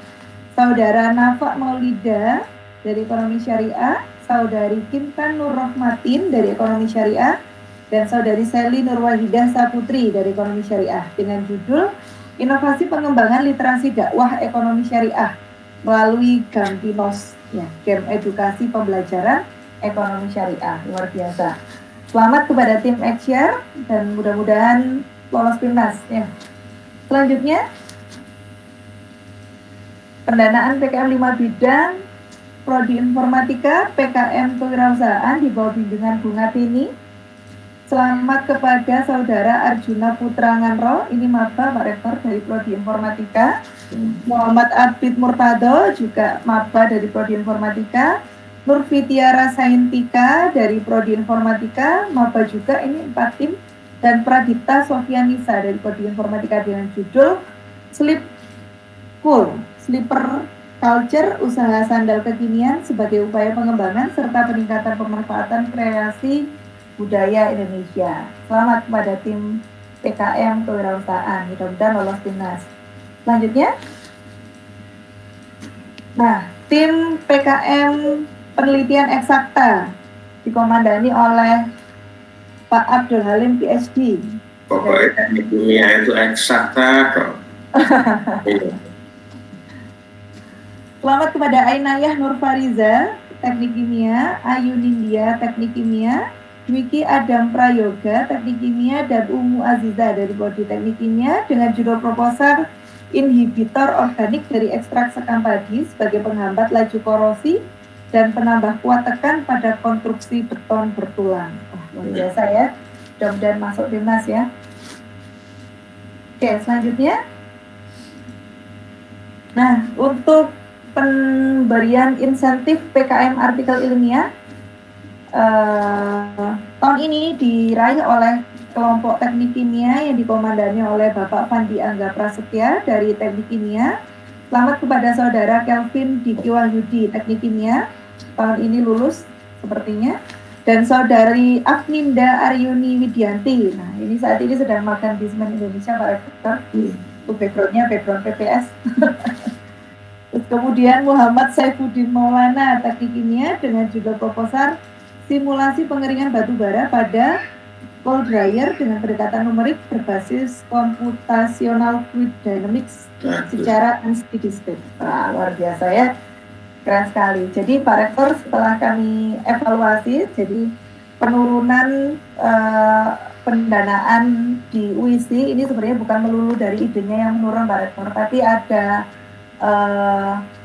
Saudara Nafa Maulida dari Ekonomi Syariah, Saudari Kintan Nur Rahmatin dari Ekonomi Syariah, dan Saudari Seli Nur Wahidah Saputri dari Ekonomi Syariah dengan judul Inovasi Pengembangan Literasi Dakwah Ekonomi Syariah melalui Gampinos, ya, Game Edukasi Pembelajaran Ekonomi Syariah. Luar biasa. Selamat kepada tim Xshare dan mudah-mudahan lolos PIMNAS. Ya. Selanjutnya, pendanaan PKM 5 bidang, Prodi Informatika, PKM Kewirausahaan di bawah bimbingan Bunga Tini. Selamat kepada Saudara Arjuna Putra Nganro, ini maba Pak Rektor dari Prodi Informatika. Muhammad Abid Murtado, juga maba dari Prodi Informatika. Nur Fitiara Saintika dari Prodi Informatika, maba juga, ini 4 tim. Dan Pradipta Sofianisa dari Prodi Informatika dengan judul Slipper Culture, Usaha Sandal Kekinian sebagai upaya pengembangan serta peningkatan pemanfaatan kreasi budaya Indonesia. Selamat kepada tim PKM Kewirausahaan, mudah-mudahan lolos PIMNAS. Selanjutnya, nah, tim PKM Penelitian Eksakta dikomandani oleh Pak Abdul Halim PhD. Pokoknya teknik kimia itu eksakta dong. Selamat kepada Ainayah Nur Fariza, Teknik Kimia, Ayu Nindya, Teknik Kimia, Dwiki Adam Prayoga, Teknik Kimia, dan Umu Aziza dari Prodi Teknik Kimia dengan judul proposal Inhibitor Organik dari Ekstrak Sekam Padi sebagai penghambat laju korosi dan penambah kuat tekan pada konstruksi beton bertulang. Luar biasa ya, mudah-mudahan masuk PIMNAS ya. Oke, selanjutnya. Nah, untuk pemberian insentif PKM artikel ilmiah tahun ini diraih oleh kelompok teknik kimia yang dikomandani oleh Bapak Fandi Angga Prasetya dari Teknik Kimia. Selamat kepada Saudara Kelvin Diki Wahyudi, Teknik Kimia, tahun ini lulus sepertinya. Dan Saudari Afninda Aryuni Widianti, nah ini saat ini sedang magang di Semen Indonesia, Pak Rektor. Itu background PPS. Terus kemudian Muhammad Saifuddin Maulana, Teknik Kimia, dengan judul proposal Simulasi Pengeringan Batu Bara pada cold dryer dengan pendekatan numerik berbasis computational fluid dynamics secara unsteady-state. Nah, luar biasa ya, keren sekali. Jadi Pak Rektor setelah kami evaluasi, jadi penurunan pendanaan di UISI ini sebenarnya bukan melulu dari idenya yang menurun, Pak Rektor, tapi ada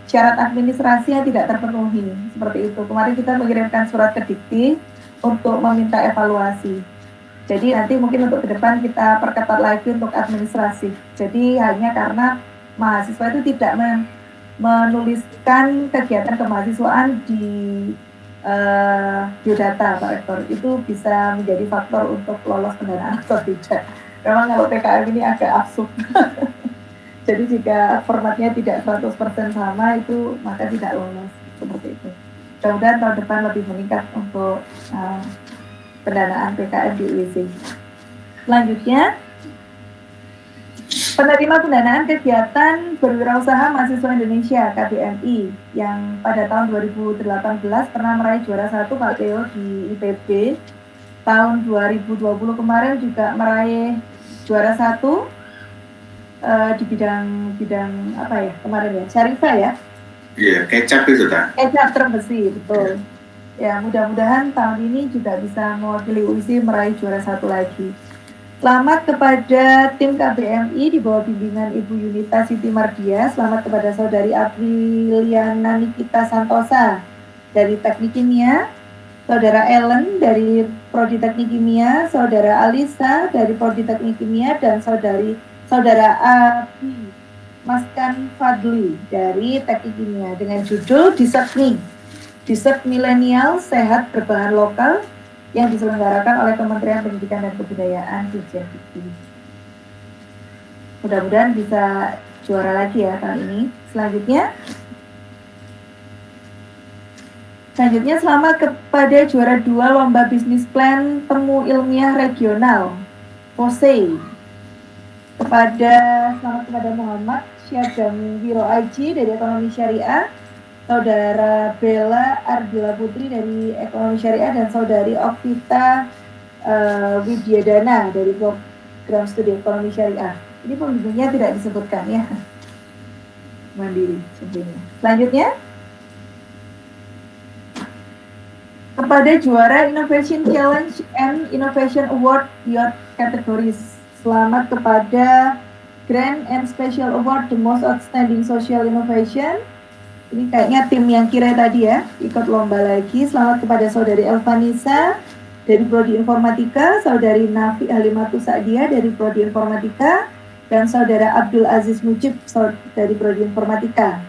syarat administrasi yang tidak terpenuhi, seperti itu. Kemarin kita mengirimkan surat ke Dikti untuk meminta evaluasi. Jadi nanti mungkin untuk ke depan kita perketat lagi untuk administrasi. Jadi hanya karena mahasiswa itu tidak menuliskan kegiatan kemahasiswaan di biodata, Pak Rektor, itu bisa menjadi faktor untuk lolos pendanaan atau tidak. Memang kalau PKM ini agak absurd. Jadi jika formatnya tidak 100% sama itu maka tidak lolos, seperti itu. Mudah-mudahan tahun depan lebih meningkat untuk pendanaan PKM di UISI. Selanjutnya, Penerima pendanaan kegiatan berwirausaha mahasiswa Indonesia KBMI yang pada tahun 2018 pernah meraih juara 1 Pak Theo di IPB. Tahun 2020 kemarin juga meraih juara 1 di bidang apa ya kemarin ya, Syarifah ya. Iya, kecap itu tak? Kecap terbesi, betul. Ya, mudah-mudahan tahun ini juga bisa mewakili UISI meraih juara 1 lagi. Selamat kepada tim KBMI di bawah bimbingan Ibu Yunita Siti Mardia. Selamat kepada Saudari Apriliana Nikita Santosa dari Teknik Kimia, Saudara Ellen dari Prodi Teknik Kimia, Saudara Alisa dari Prodi Teknik Kimia, dan Saudara Abi Maskan Fadli dari Teknik Kimia dengan judul Dessert Milenial Sehat Berbahan Lokal yang diselenggarakan oleh Kementerian Pendidikan dan Kebudayaan Dirjen Dikti. Mudah-mudahan bisa juara lagi ya tahun ini. Selanjutnya selamat kepada juara 2 Lomba Bisnis Plan Temu Ilmiah Regional POSEI. Selamat kepada Muhammad Syagam Wiro Aji dari Ekonomi Syariah, Saudara Bella Ardila Putri dari Ekonomi Syariah, dan Saudari Okvita Widyadana dari Program Studi Ekonomi Syariah. Ini pembimbingnya tidak disebutkan ya. Mandiri sebenarnya. Selanjutnya kepada juara Innovation Challenge and Innovation Award Youth Categories. Selamat kepada Grand and Special Award The Most Outstanding Social Innovation. Ini kayaknya tim yang kira tadi ya, ikut lomba lagi. Selamat kepada Saudari Elvanisa dari Prodi Informatika, Saudari Nafi Halimatus Sa'dia dari Prodi Informatika, dan Saudara Abdul Aziz Mujib dari Prodi Informatika.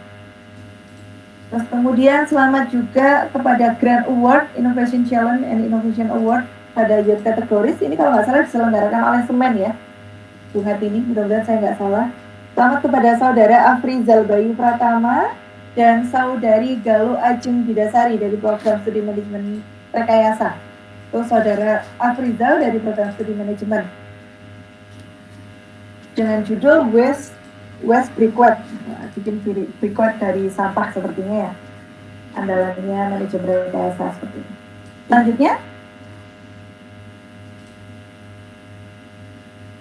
Terus kemudian selamat juga kepada Grand Award Innovation Challenge and Innovation Award pada youth categories. Ini kalau nggak salah diselenggarakan oleh Semen ya, Bung Hatini, mudah-mudahan saya nggak salah. Selamat kepada Saudara Afrizal Bayu Pratama dan Saudari Galuh Ajeng Bidasari dari Program Studi Manajemen Rekayasa. Terus Saudara Afrizal dari Program Studi Manajemen dengan judul Waste Briquette, bikin briquette dari sampah sepertinya ya, andalannya manajemen rekayasa seperti ini. Selanjutnya,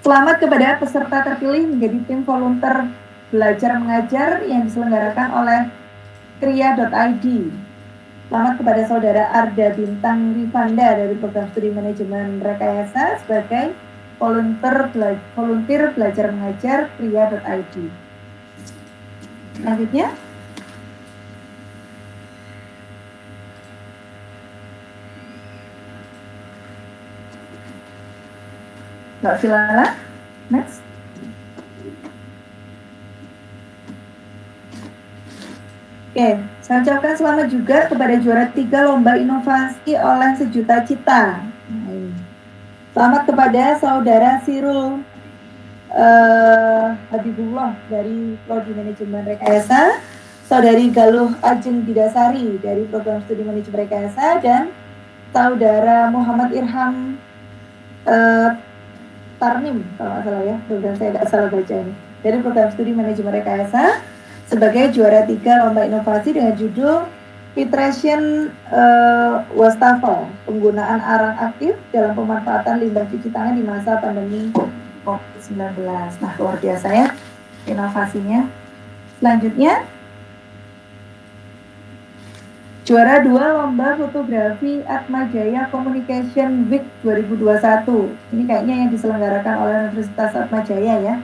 selamat kepada peserta terpilih menjadi tim volunteer belajar mengajar yang diselenggarakan oleh Kria.id. Selamat kepada Saudara Arda Bintang Rifanda dari Program Studi Manajemen Rekayasa sebagai volunteer belajar mengajar Kria.id. Selanjutnya, Mbak Filala, next. Oke, saya ucapkan selamat juga kepada juara 3 Lomba Inovasi oleh Sejuta Cita. Selamat kepada Saudara Sirul Habibullah dari Prodi Manajemen Rekayasa, Saudari Galuh Ajeng Bidasari dari Program Studi Manajemen Rekayasa, dan Saudara Muhammad Irham Tarnim, kalau nggak salah ya, mudah-mudahan saya nggak salah baca ini, dari Program Studi Manajemen Rekayasa sebagai juara 3 Lomba Inovasi dengan judul Filtration Wastafel, penggunaan arang aktif dalam pemanfaatan limbah cuci tangan di masa pandemi COVID-19. Nah, luar biasa ya inovasinya. Selanjutnya, juara 2 Lomba Fotografi Atma Jaya Communication Week 2021. Ini kayaknya yang diselenggarakan oleh Universitas Atma Jaya ya.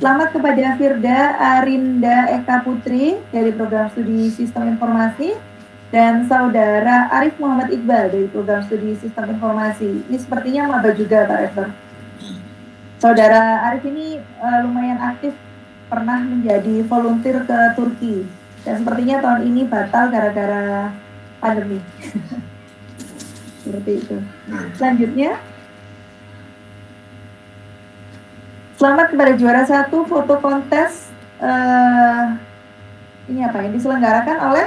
Selamat kepada Firda Arinda Eka Putri dari Program Studi Sistem Informasi dan Saudara Arif Muhammad Iqbal dari Program Studi Sistem Informasi. Ini sepertinya maba juga Pak Rektor. Saudara Arif ini lumayan aktif, pernah menjadi volunteer ke Turki, dan sepertinya tahun ini batal gara-gara pandemi. Seperti itu. Selanjutnya, selamat kepada juara 1 foto kontes ini apa yang diselenggarakan oleh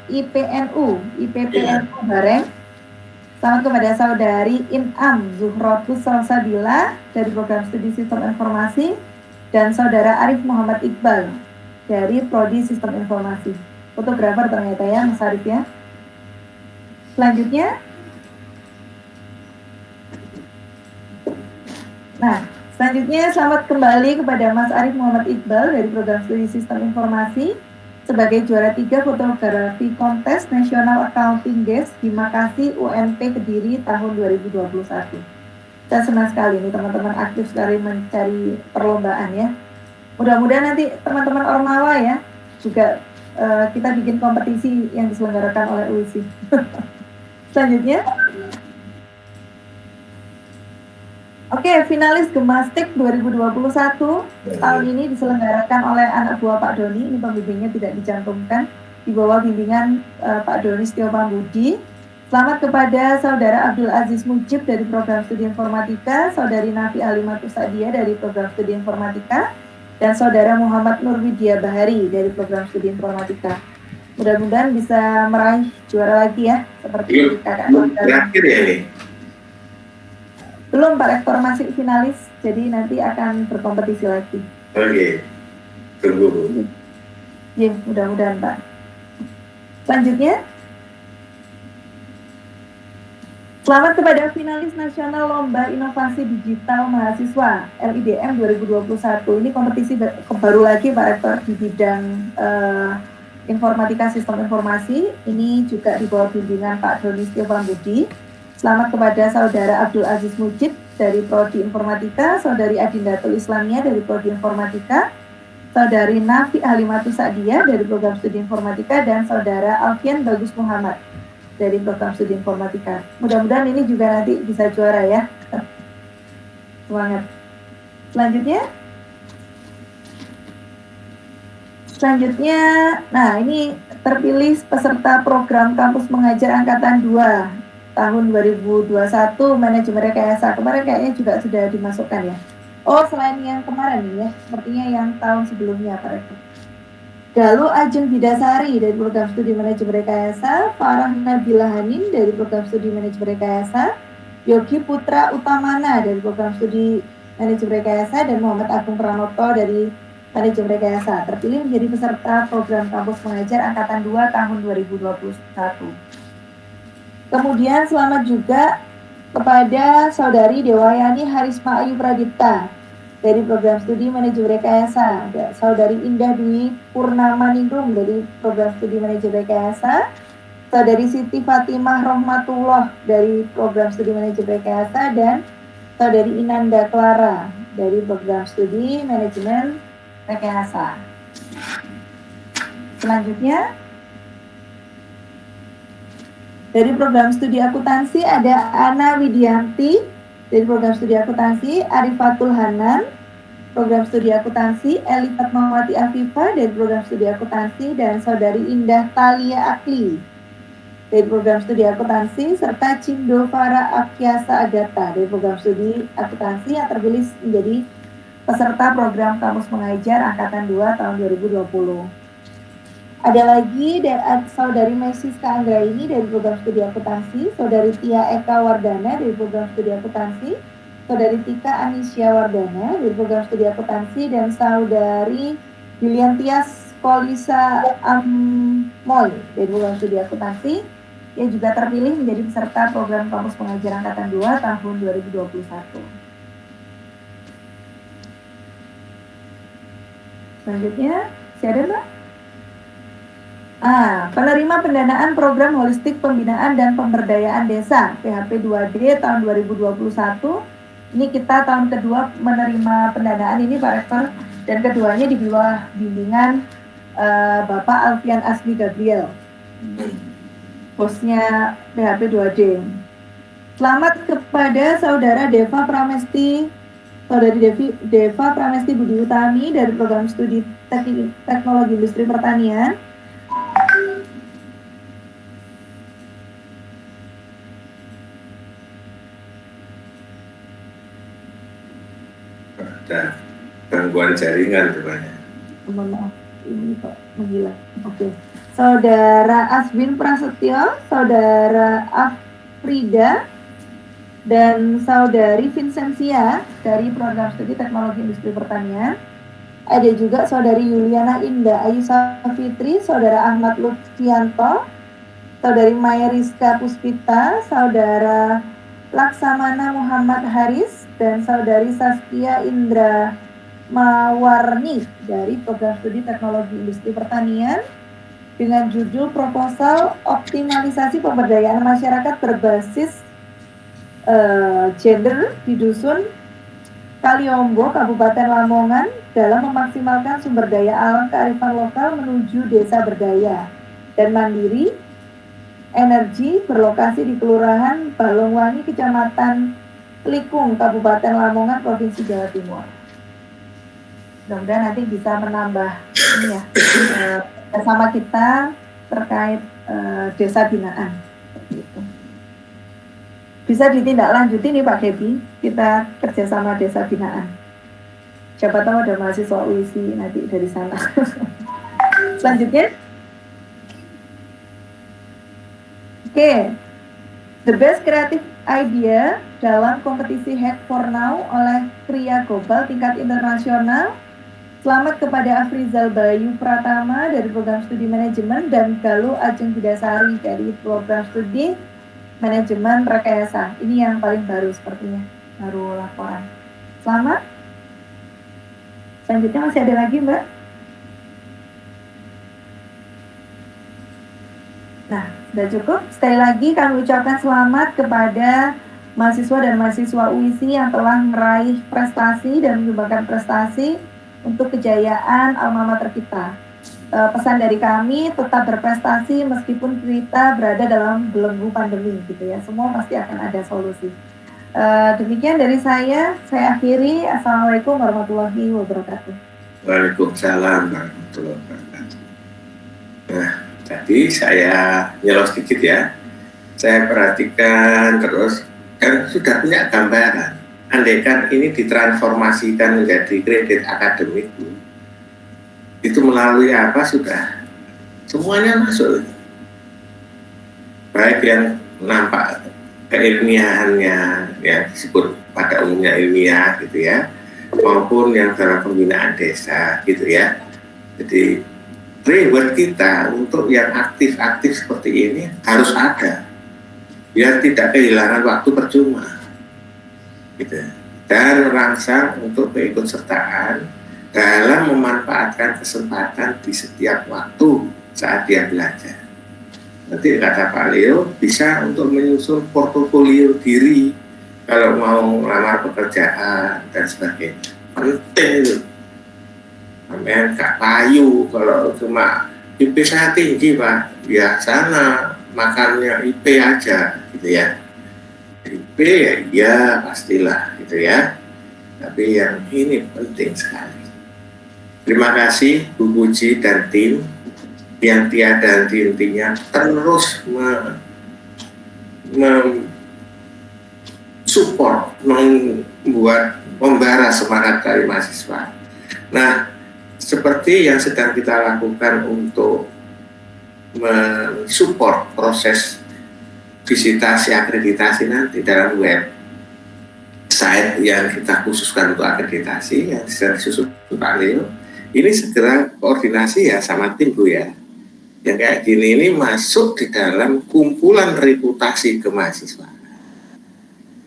IPPNU Bareng. Selamat kepada Saudari Inam Zuhrotus Salsabila dari Program Studi Sistem Informasi, dan Saudara Arif Muhammad Iqbal dari Prodi Sistem Informasi. Fotografer ternyata ya Mas Arif ya. Selanjutnya, selamat kembali kepada Mas Arif Muhammad Iqbal dari Program Studi Sistem Informasi sebagai juara 3 fotografi kontes National Accounting Days di Makasih UMP Kediri tahun 2021. Saya senang sekali nih teman-teman aktif sekali mencari perlombaan ya. Mudah-mudahan nanti teman-teman Ormawa ya juga kita bikin kompetisi yang diselenggarakan oleh UISI. Selanjutnya, oke, finalis Gemastik 2021 tahun ini diselenggarakan oleh anak buah Pak Doni. Ini pembimbingnya tidak dicantumkan, di bawah bimbingan Pak Doni Setio Pambudi. Selamat kepada Saudara Abdul Aziz Mujib dari Program Studi Informatika, Saudari Nafi Alimatus Sadia dari Program Studi Informatika, dan Saudara Muhammad Nur Widya Bahari dari Program Studi Informatika. Mudah-mudahan bisa meraih juara lagi ya, seperti kakak terakhir ya ini. Belum Pak Rektor, masih finalis, jadi nanti akan berkompetisi lagi. Oke, tunggu. Ya, mudah-mudahan Pak. Selanjutnya, selamat kepada finalis nasional Lomba Inovasi Digital Mahasiswa LIDM 2021. Ini kompetisi baru lagi Pak Rektor di bidang informatika sistem informasi. Ini juga di bawah bimbingan Pak Doni Setio Pambudi. Selamat kepada Saudara Abdul Aziz Mujib dari Prodi Informatika, Saudari Adindatul Islamia dari Prodi Informatika, Saudari Nafi Halimatus Sadia dari Program Studi Informatika, dan Saudara Alfian Bagus Muhammad dari Program Studi Informatika. Mudah-mudahan ini juga nanti bisa juara ya. Semangat. Selanjutnya, nah ini terpilih peserta program Kampus Mengajar Angkatan 2 tahun 2021 manajemen rekayasa. Kemarin kayaknya juga sudah dimasukkan ya. Oh, selain yang kemarin ya, sepertinya yang tahun sebelumnya Pak Rektor. Galuh Ajeng Bidasari dari Program Studi Manajemen Rekayasa, Farah Nabila Hanin dari Program Studi Manajemen Rekayasa, Yogi Putra Utamana dari Program Studi Manajemen Rekayasa, dan Muhammad Agung Pranoto dari Manajemen Rekayasa terpilih menjadi peserta program Kampus Mengajar Angkatan 2 tahun 2021. Kemudian selamat juga kepada Saudari Dewayani Harisma Ayu Pradipta dari Program Studi Manajemen Rekayasa, Saudari Indah Dwi Purnamaningrum dari Program Studi Manajemen Rekayasa, Saudari Siti Fatimah Rohmatullah dari Program Studi Manajemen Rekayasa, dan Saudari Inanda Clara dari Program Studi Manajemen Rekayasa. Selanjutnya, dari Program Studi Akuntansi ada Ana Widianti dari Program Studi Akuntansi, Arifatul Hanan, Program Studi Akuntansi, Eli Fatmawati Afifah dari Program Studi Akuntansi, dan Saudari Indah Talia Akli dari Program Studi Akuntansi, serta Cindo Farah Akyasa Agata dari Program Studi Akuntansi yang terpilih menjadi peserta program Kampus Mengajar Angkatan 2 tahun 2020. Ada lagi Saudari Mesiska Anggraini dari Program Studi Akuntansi, Saudari Tia Eka Wardana dari Program Studi Akuntansi, Saudari Tika Anisya Wardana dari Program Studi Akuntansi, dan Saudari Yuliantias Polisa Amoy dari Program Studi Akuntansi yang juga terpilih menjadi peserta program Kampus Mengajar Angkatan 2 tahun 2021. Selanjutnya, masih ada Mbak? Penerima pendanaan program holistik pembinaan dan pemberdayaan desa PHP 2D tahun 2021. Ini kita tahun kedua menerima pendanaan ini Pak Rektor, dan keduanya di bawah bimbingan Bapak Alfian Asmi Gabriel, hostnya PHP 2D. Selamat kepada Saudara Deva Pramesti, Saudari Deva Pramesti Budi Utami dari Program Studi Teknologi Industri Pertanian. Ada gangguan jaringan rupanya. Mohon maaf, ini Pak menggila. Oke. Saudara Aswin Prasetyo, Saudara Afrida, dan Saudari Vincentia dari Program Studi Teknologi Industri Pertanian. Ada juga Saudari Yuliana Indah Ayu Safitri, Saudara Ahmad Lutfianto, Saudari Maya Rizka Puspita, Saudara Laksamana Muhammad Haris, dan Saudari Saskia Indra Mawarni dari Program Studi Teknologi Industri Pertanian dengan judul proposal optimalisasi pemberdayaan masyarakat berbasis gender di Dusun Kaliombo, Kabupaten Lamongan dalam memaksimalkan sumber daya alam kearifan lokal menuju desa berdaya dan mandiri energi berlokasi di Kelurahan Balongwangi, Kecamatan Likung, Kabupaten Lamongan, Provinsi Jawa Timur. Mudah-mudahan nanti bisa menambah ini ya bersama kita terkait desa binaan. Gitu. Bisa ditindaklanjuti nih Pak Debi, kita kerjasama desa binaan. Siapa tahu ada mahasiswa UISI nanti dari sana. Selanjutnya. Oke, the best creative idea dalam kompetisi Hack for Now oleh Kria Global tingkat internasional. Selamat kepada Afrizal Bayu Pratama dari Program Studi Manajemen dan Galuh Ajeng Bidasari dari Program Studi Manajemen Rekayasa. Ini yang paling baru sepertinya, baru laporan. Selamat. Selanjutnya masih ada lagi Mbak. Nah, sudah cukup. Sekali lagi kami ucapkan selamat kepada mahasiswa dan mahasiswa UISI yang telah meraih prestasi dan menyumbangkan prestasi untuk kejayaan alma mater kita. Pesan dari kami, tetap berprestasi meskipun kita berada dalam belenggu pandemi gitu ya. Semua pasti akan ada solusi. Demikian dari saya akhiri. Assalamualaikum warahmatullahi wabarakatuh. Waalaikumsalam warahmatullahi wabarakatuh. Nah, tadi saya nyelos sedikit ya. Saya perhatikan terus, kan sudah punya gambaran. Andaikan ini ditransformasikan menjadi kredit akademik, itu melalui apa sudah semuanya masuk. Baik yang nampak keilmiahannya, ya disebut pada umumnya ilmiah gitu ya, maupun yang dalam pembinaan desa gitu ya. Jadi buat kita untuk yang aktif-aktif seperti ini harus ada, biar tidak kehilangan waktu percuma gitu. Dan rangsang untuk keikutsertaan dalam memanfaatkan kesempatan di setiap waktu saat dia belajar. Nanti kata Pak Leo bisa untuk menyusun portofolio diri kalau mau melamar pekerjaan dan sebagainya. Penting itu. Sampai gak payu kalau cuma IP saya tinggi Pak, ya sana makannya IP aja gitu ya. IP ya pastilah gitu ya. Tapi yang ini penting sekali. Terima kasih Bu Puji dan tim yang tiada henti-hentinya terus support, membara semangat dari mahasiswa. Nah, seperti yang sedang kita lakukan untuk mensupport proses visitasi akreditasi nanti dalam web site yang kita khususkan untuk akreditasi yang sedang disusun Pak Leo, ini segera koordinasi ya sama tim Bu ya. Yang kayak gini ini masuk di dalam kumpulan reputasi kemahasiswaan.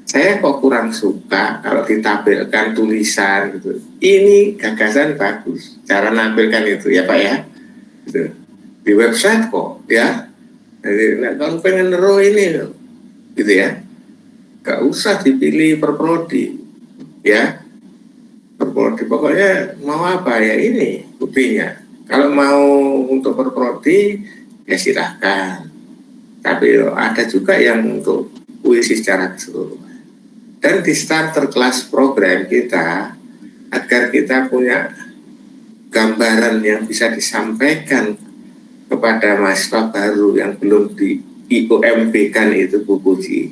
Saya kok kurang suka kalau ditampilkan tulisan gitu. Ini gagasan bagus, cara nampilkan itu ya Pak ya. Gitu. Di website kok ya. Jadi kalau pengen nero ini gitu ya. Gak usah dipilih perprodi ya. Perprodi pokoknya mau apa ya ini buktinya. Kalau mau untuk perprodi ya silahkan. Tapi ada juga yang untuk UISI secara keseluruhan. Dan di starter kelas program kita agar kita punya gambaran yang bisa disampaikan kepada mahasiswa baru yang belum di IOMB kan itu Bu Puji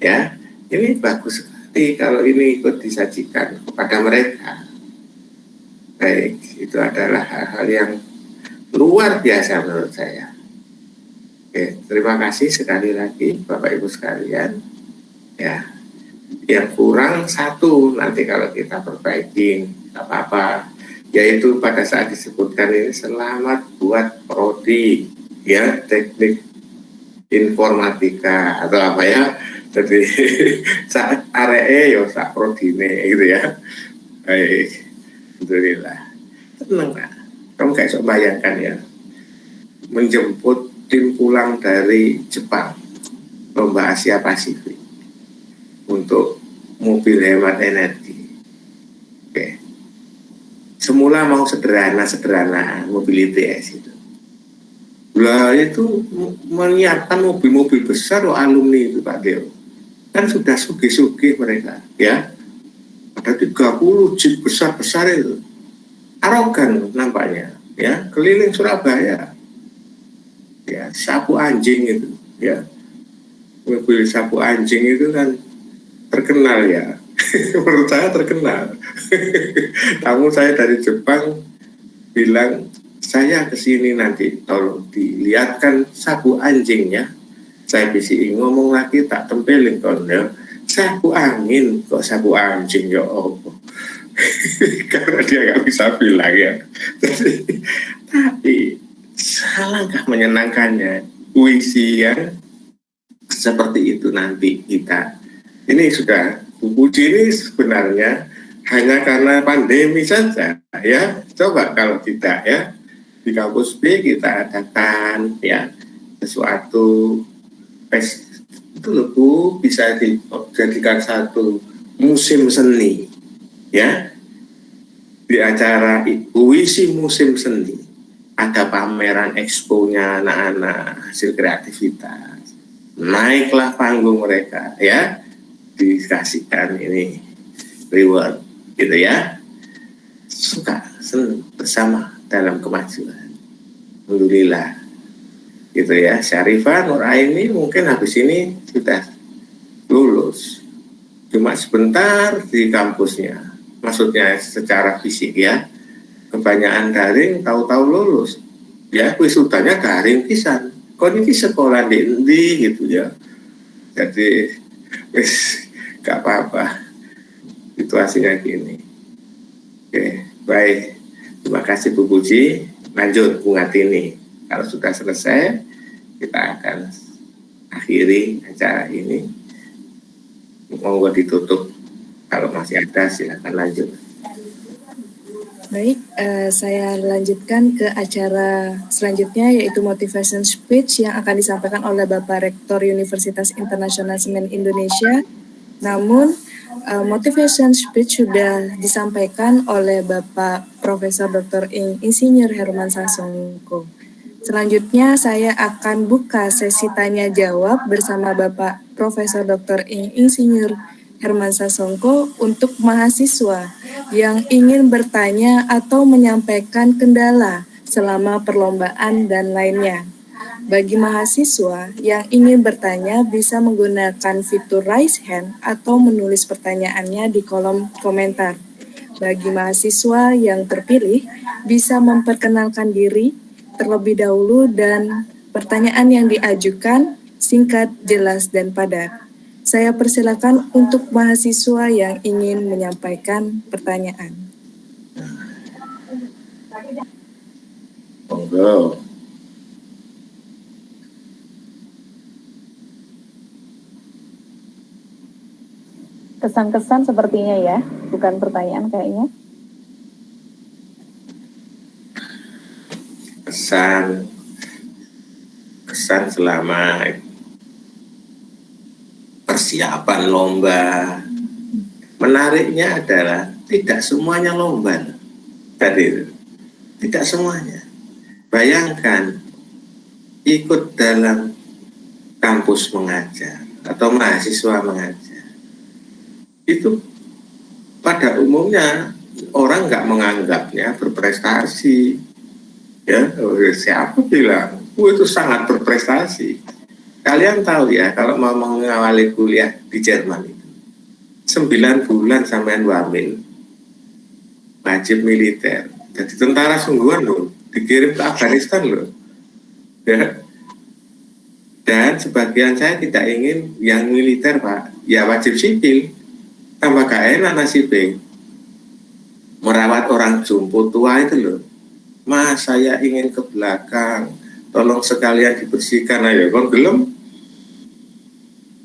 ya. Ini bagus sekali kalau ini ikut disajikan kepada mereka. Baik, itu adalah hal-hal yang luar biasa menurut saya. Oke, terima kasih sekali lagi Bapak Ibu sekalian. Ya, yang kurang satu nanti kalau kita perbaiki, nggak apa-apa. yaitu pada saat disebutkan ini selamat buat prodi, ya, teknik informatika atau apa ya, jadi saat aree yo sak prodine gitu ya. Baik, alhamdulillah. Tenang lah, kamu kayak sok bayangkan ya, menjemput tim pulang dari Jepang, lomba Asia Pasifik untuk mobil hemat energi. Oke. Semula mau sederhana mobil ITS itu. Lah itu menyiapkan mobil-mobil besar loh alumni itu Pak Deo. Kan sudah sugih-sugih mereka, ya. Ada 30 jeep besar-besar itu. Arogan nampaknya, ya, keliling Surabaya. Ya, sapu anjing itu, ya. Mobil sapu anjing itu kan terkenal ya. Menurut saya terkenal. Tamu saya dari Jepang bilang, saya kesini nanti tolong dilihatkan sapu anjingnya. Saya bisi ngomong lagi tak tempelin kon ya. Sapu angin kok sapu anjing ya Allah. Karena dia nggak bisa bilang ya. Tapi salahkah menyenangkannya puisi yang seperti itu nanti kita. Ini sudah Puji ini sebenarnya hanya karena pandemi saja ya. Coba kalau tidak ya, di kampus B kita adakan ya sesuatu itu loh Bu, bisa dijadikan satu musim seni ya. Di acara puisi musim seni ada pameran expo-nya anak-anak hasil kreativitas, naiklah panggung mereka ya, dikasihkan ini reward gitu ya, suka senang bersama dalam kemajuan. Alhamdulillah gitu ya. Syarifah Nuraini mungkin habis ini sudah lulus, cuma sebentar di kampusnya, maksudnya secara fisik ya. Kebanyakan daring, tahu-tahu lulus ya, wisudanya daring pisan. Kok ini sekolah di gitu ya. Jadi gak apa-apa, situasinya gini. Oke, baik, terima kasih Bu Puji. Lanjut Bu Ngatini, kalau sudah selesai kita akan akhiri acara ini. Monggo ditutup, kalau masih ada silakan lanjut. Baik, saya lanjutkan ke acara selanjutnya, yaitu motivation speech yang akan disampaikan oleh Bapak Rektor Universitas Internasional Semen Indonesia. Namun, motivation speech sudah disampaikan oleh Bapak Profesor Dr. Insinyur Herman Sasongko. Selanjutnya, saya akan buka sesi tanya jawab bersama Bapak Profesor Dr. Insinyur Herman Sasongko untuk mahasiswa yang ingin bertanya atau menyampaikan kendala selama perlombaan dan lainnya. Bagi mahasiswa yang ingin bertanya bisa menggunakan fitur raise hand atau menulis pertanyaannya di kolom komentar. Bagi mahasiswa yang terpilih bisa memperkenalkan diri terlebih dahulu dan pertanyaan yang diajukan singkat, jelas, dan padat. Saya persilakan untuk mahasiswa yang ingin menyampaikan pertanyaan. Monggo. Kesan-kesan sepertinya ya, bukan pertanyaan kayaknya. Kesan selama persiapan lomba. Menariknya adalah tidak semuanya lomba. Tadi tidak semuanya. Bayangkan ikut dalam kampus mengajar atau mahasiswa mengajar. Itu pada umumnya orang nggak menganggapnya berprestasi. Ya, siapa bilang? Itu sangat berprestasi. Kalian tahu ya, kalau mau mengawali kuliah di Jerman itu 9 bulan sampai wamil, wajib militer. Jadi tentara sungguhan loh, dikirim ke Afghanistan loh. Ya. Dan sebagian saya tidak ingin yang militer Pak, ya wajib sipil. Tambah gak enak nasibnya. merawat orang jompo tua itu loh. Mas, saya ingin ke belakang, tolong sekalian dibersihkan ayo. Kok belum?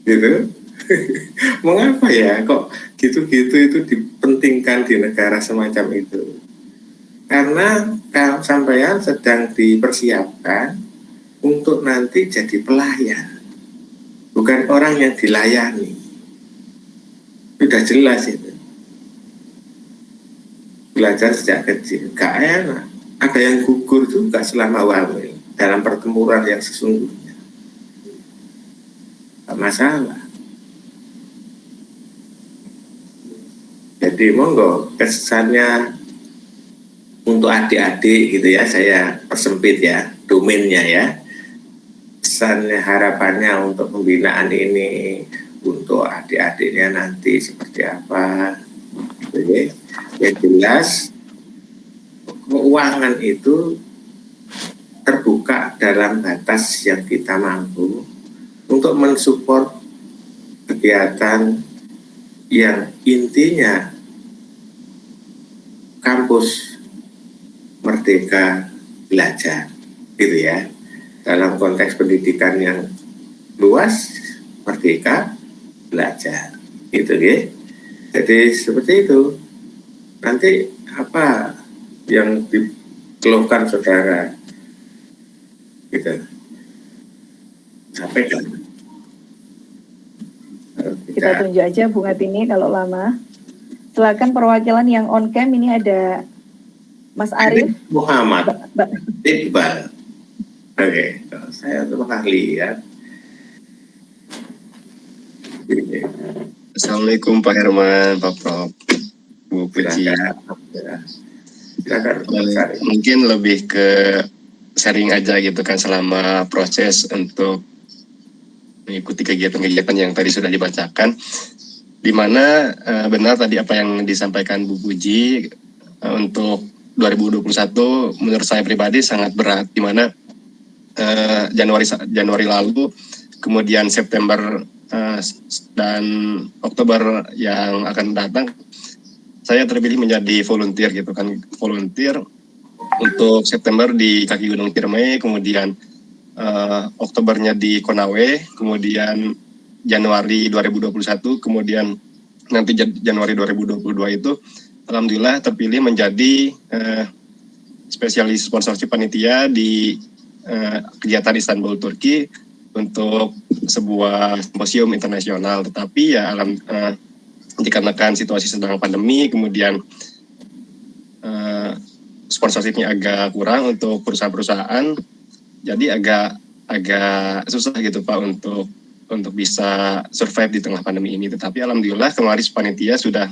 Gitu. Mengapa ya kok gitu-gitu itu dipentingkan di negara semacam itu? Karena kalau sampean sedang dipersiapkan untuk nanti jadi pelayan, bukan orang yang dilayani. Sudah jelas itu. Belajar sejak kecil, gak enak. Ada yang gugur juga selama wamil dalam pertempuran yang sesungguhnya. Gak masalah. Jadi monggo kesannya untuk adik-adik gitu ya, saya persempit ya domainnya ya. Kesannya harapannya untuk pembinaan ini untuk adik-adiknya nanti seperti apa. Jadi yang jelas keuangan itu terbuka dalam batas yang kita mampu untuk mensupport kegiatan yang intinya kampus merdeka belajar gitu ya, dalam konteks pendidikan yang luas, merdeka belajar gitu ya. Jadi seperti itu. Nanti apa yang dikeluhkan saudara gitu sampaikan. Kita tunjuk aja Bu Ngatini kalau lama. Silakan perwakilan yang on cam, ini ada Mas Arif Muhammad Iqbal. Oke, saya pernah lihat. Assalamualaikum Pak Herman, Pak Prof, Bu Puji. Silakan. Mungkin lebih ke sharing aja gitu kan selama proses untuk mengikuti kegiatan-kegiatan yang tadi sudah dibacakan, di mana benar tadi apa yang disampaikan Bu Puji, untuk 2021 menurut saya pribadi sangat berat, di mana Januari lalu, kemudian September dan Oktober yang akan datang, saya terpilih menjadi volunteer gitu kan, volunteer untuk September di kaki Gunung Tirmai, kemudian Oktobernya di Konawe, kemudian Januari 2021, kemudian nanti Januari 2022 itu alhamdulillah terpilih menjadi spesialis sponsorship panitia di kegiatan Istanbul, Turki untuk sebuah simposium internasional. Tetapi ya dikarenakan situasi sedang pandemi, kemudian sponsorshipnya agak kurang untuk perusahaan-perusahaan, jadi agak susah gitu Pak untuk bisa survive di tengah pandemi ini. Tetapi alhamdulillah kemarin panitia sudah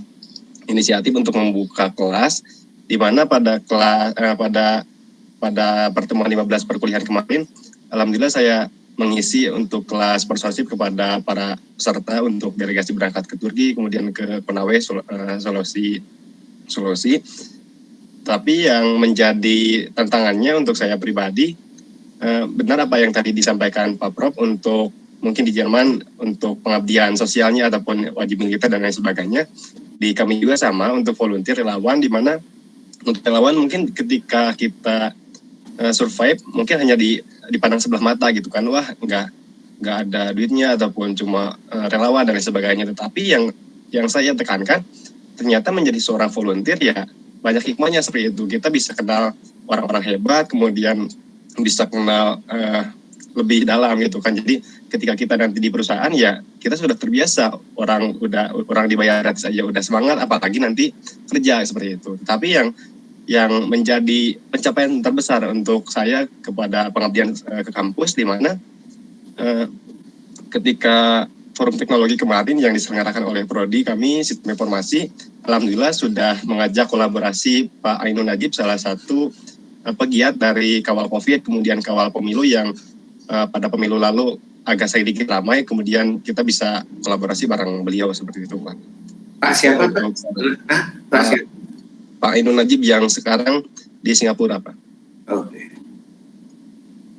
inisiatif untuk membuka kelas, di mana pada pertemuan 15 perkuliahan kemarin, alhamdulillah saya mengisi untuk kelas sponsorship kepada para peserta untuk delegasi berangkat ke Turki, kemudian ke Konawe, Sulawesi. Tapi yang menjadi tantangannya untuk saya pribadi, benar apa yang tadi disampaikan Pak Prof, untuk mungkin di Jerman untuk pengabdian sosialnya ataupun wajib militer dan lain sebagainya. Di kami juga sama untuk volunteer relawan, di mana untuk relawan mungkin ketika kita survive mungkin hanya dipandang sebelah mata gitu kan, wah nggak ada duitnya ataupun cuma relawan dan lain sebagainya. Tetapi yang saya tekankan, ternyata menjadi seorang volunteer ya banyak hikmahnya seperti itu. Kita bisa kenal orang-orang hebat, kemudian bisa kenal lebih dalam gitu kan. Jadi ketika kita nanti di perusahaan ya kita sudah terbiasa, orang dibayar gratis aja udah semangat, apalagi nanti kerja seperti itu. Tapi yang menjadi pencapaian terbesar untuk saya kepada pengabdian ke kampus, di mana ketika forum teknologi kemarin yang diselenggarakan oleh Prodi kami Sistem Informasi, alhamdulillah sudah mengajak kolaborasi Pak Ainun Najib, salah satu pegiat dari Kawal Covid, kemudian Kawal Pemilu yang pada pemilu lalu agak sedikit ramai, kemudian kita bisa kolaborasi bareng beliau seperti itu Pak. Pak siapa Pak? Pak Ainun Najib yang sekarang di Singapura Pak. Oke.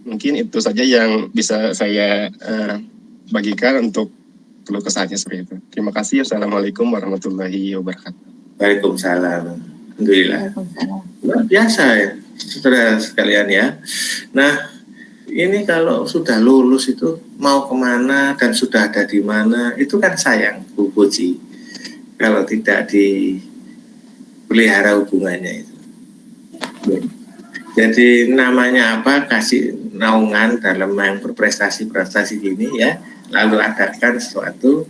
Mungkin itu saja yang bisa saya bagikan untuk keluh kesahnya seperti itu. Terima kasih. Assalamualaikum warahmatullahi wabarakatuh. Waalaikumsalam. Alhamdulillah. Luar biasa ya, saudara sekalian ya. Nah, ini kalau sudah lulus itu mau kemana dan sudah ada di mana, itu kan sayang, Bu Puji. Kalau tidak dipelihara hubungannya itu. Jadi namanya apa? Kasih naungan dalam yang berprestasi-prestasi gini ya. Lalu adakan suatu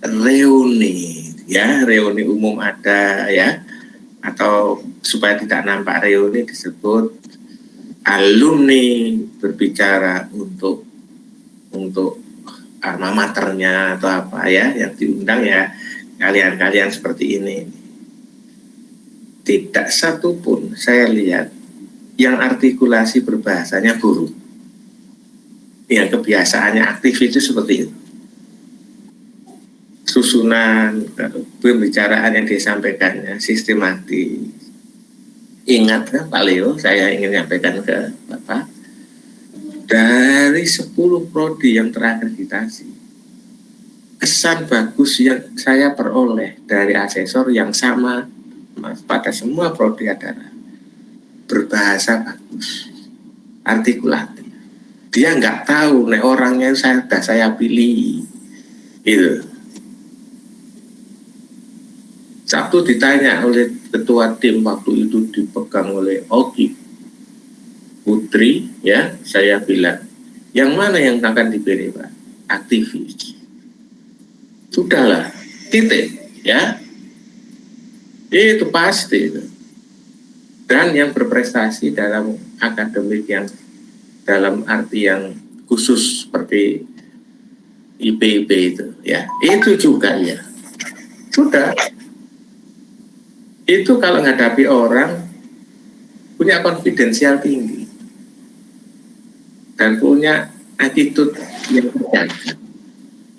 reuni, ya, reuni umum ada ya. Atau supaya tidak nampak reuni disebut alumni berbicara untuk alma maternya atau apa ya, yang diundang ya kalian-kalian seperti ini. Tidak satu pun saya lihat yang artikulasi berbahasanya buruk, yang kebiasaannya aktif itu seperti itu. Susunan pembicaraan yang disampaikannya sistematis. Ingat kan Pak Leo, saya ingin menyampaikan ke Bapak, dari 10 prodi yang terakreditasi, kesan bagus yang saya peroleh dari asesor yang sama pada semua prodi adalah berbahasa bagus, artikulatif. Dia nggak tahu nih orangnya saya pilih, gitu. Sabtu ditanya oleh ketua tim waktu itu dipegang oleh Oki Putri, ya, saya bilang, yang mana yang akan dipilih Pak? Aktivis. Sudahlah, titik, ya. Itu pasti itu. Dan yang berprestasi dalam akademik yang dalam arti yang khusus seperti IPB itu, ya, itu juga ya. Sudah. Itu kalau menghadapi orang punya konfidensial tinggi dan punya attitude yang terjaga.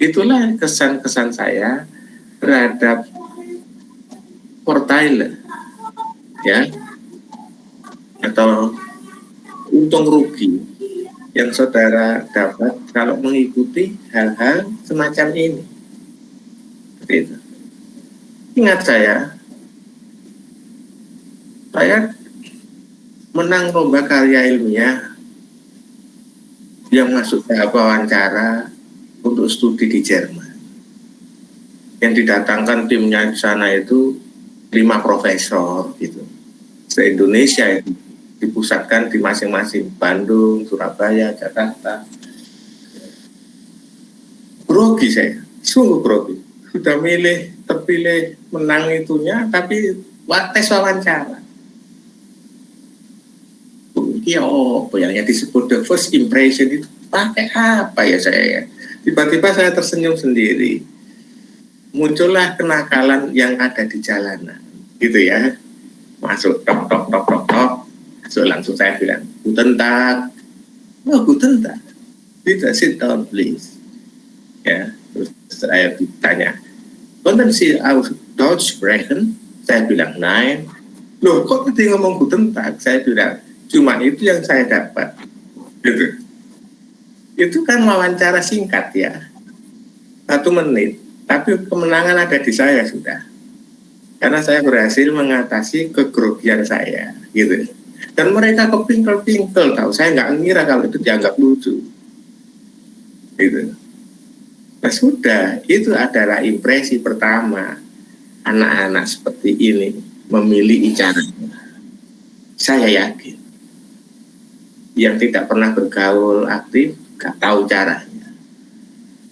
Itulah kesan-kesan saya terhadap quartile, ya, atau untung rugi yang saudara dapat kalau mengikuti hal-hal semacam ini. Seperti itu. Ingat saya menang lomba karya ilmiah yang masuk tahap wawancara untuk studi di Jerman. Yang didatangkan timnya di sana itu 5 profesor gitu. Se-Indonesia itu dipusatkan di masing-masing Bandung, Surabaya, Jakarta. Grogi saya, sungguh grogi. Sudah terpilih menang itunya, tapi tes wawancara. Ya, yang disebut the first impression itu pakai apa ya saya? Tiba-tiba saya tersenyum sendiri. Muncullah kenakalan yang ada di jalanan, gitu ya. Masuk tok. So, langsung saya bilang, Guten Tag. Oh, Guten Tag. Tidak, sit down please. Ya, terus saya ditanya, Konnten Sie auch Deutsch sprechen? Saya bilang, nein. Loh, kok tadi ngomong Guten Tag? Saya bilang, cuma itu yang saya dapat, gitu. Itu kan wawancara singkat ya, 1 menit, tapi kemenangan ada di saya sudah, karena saya berhasil mengatasi kegrogian saya, gitu. Dan mereka kepingkel-pingkel, tahu saya nggak ngira kalau itu dianggap lucu, gitu. Nah sudah, itu adalah impresi pertama anak-anak seperti ini memilih caranya. Saya yakin yang tidak pernah bergaul aktif gak tahu caranya.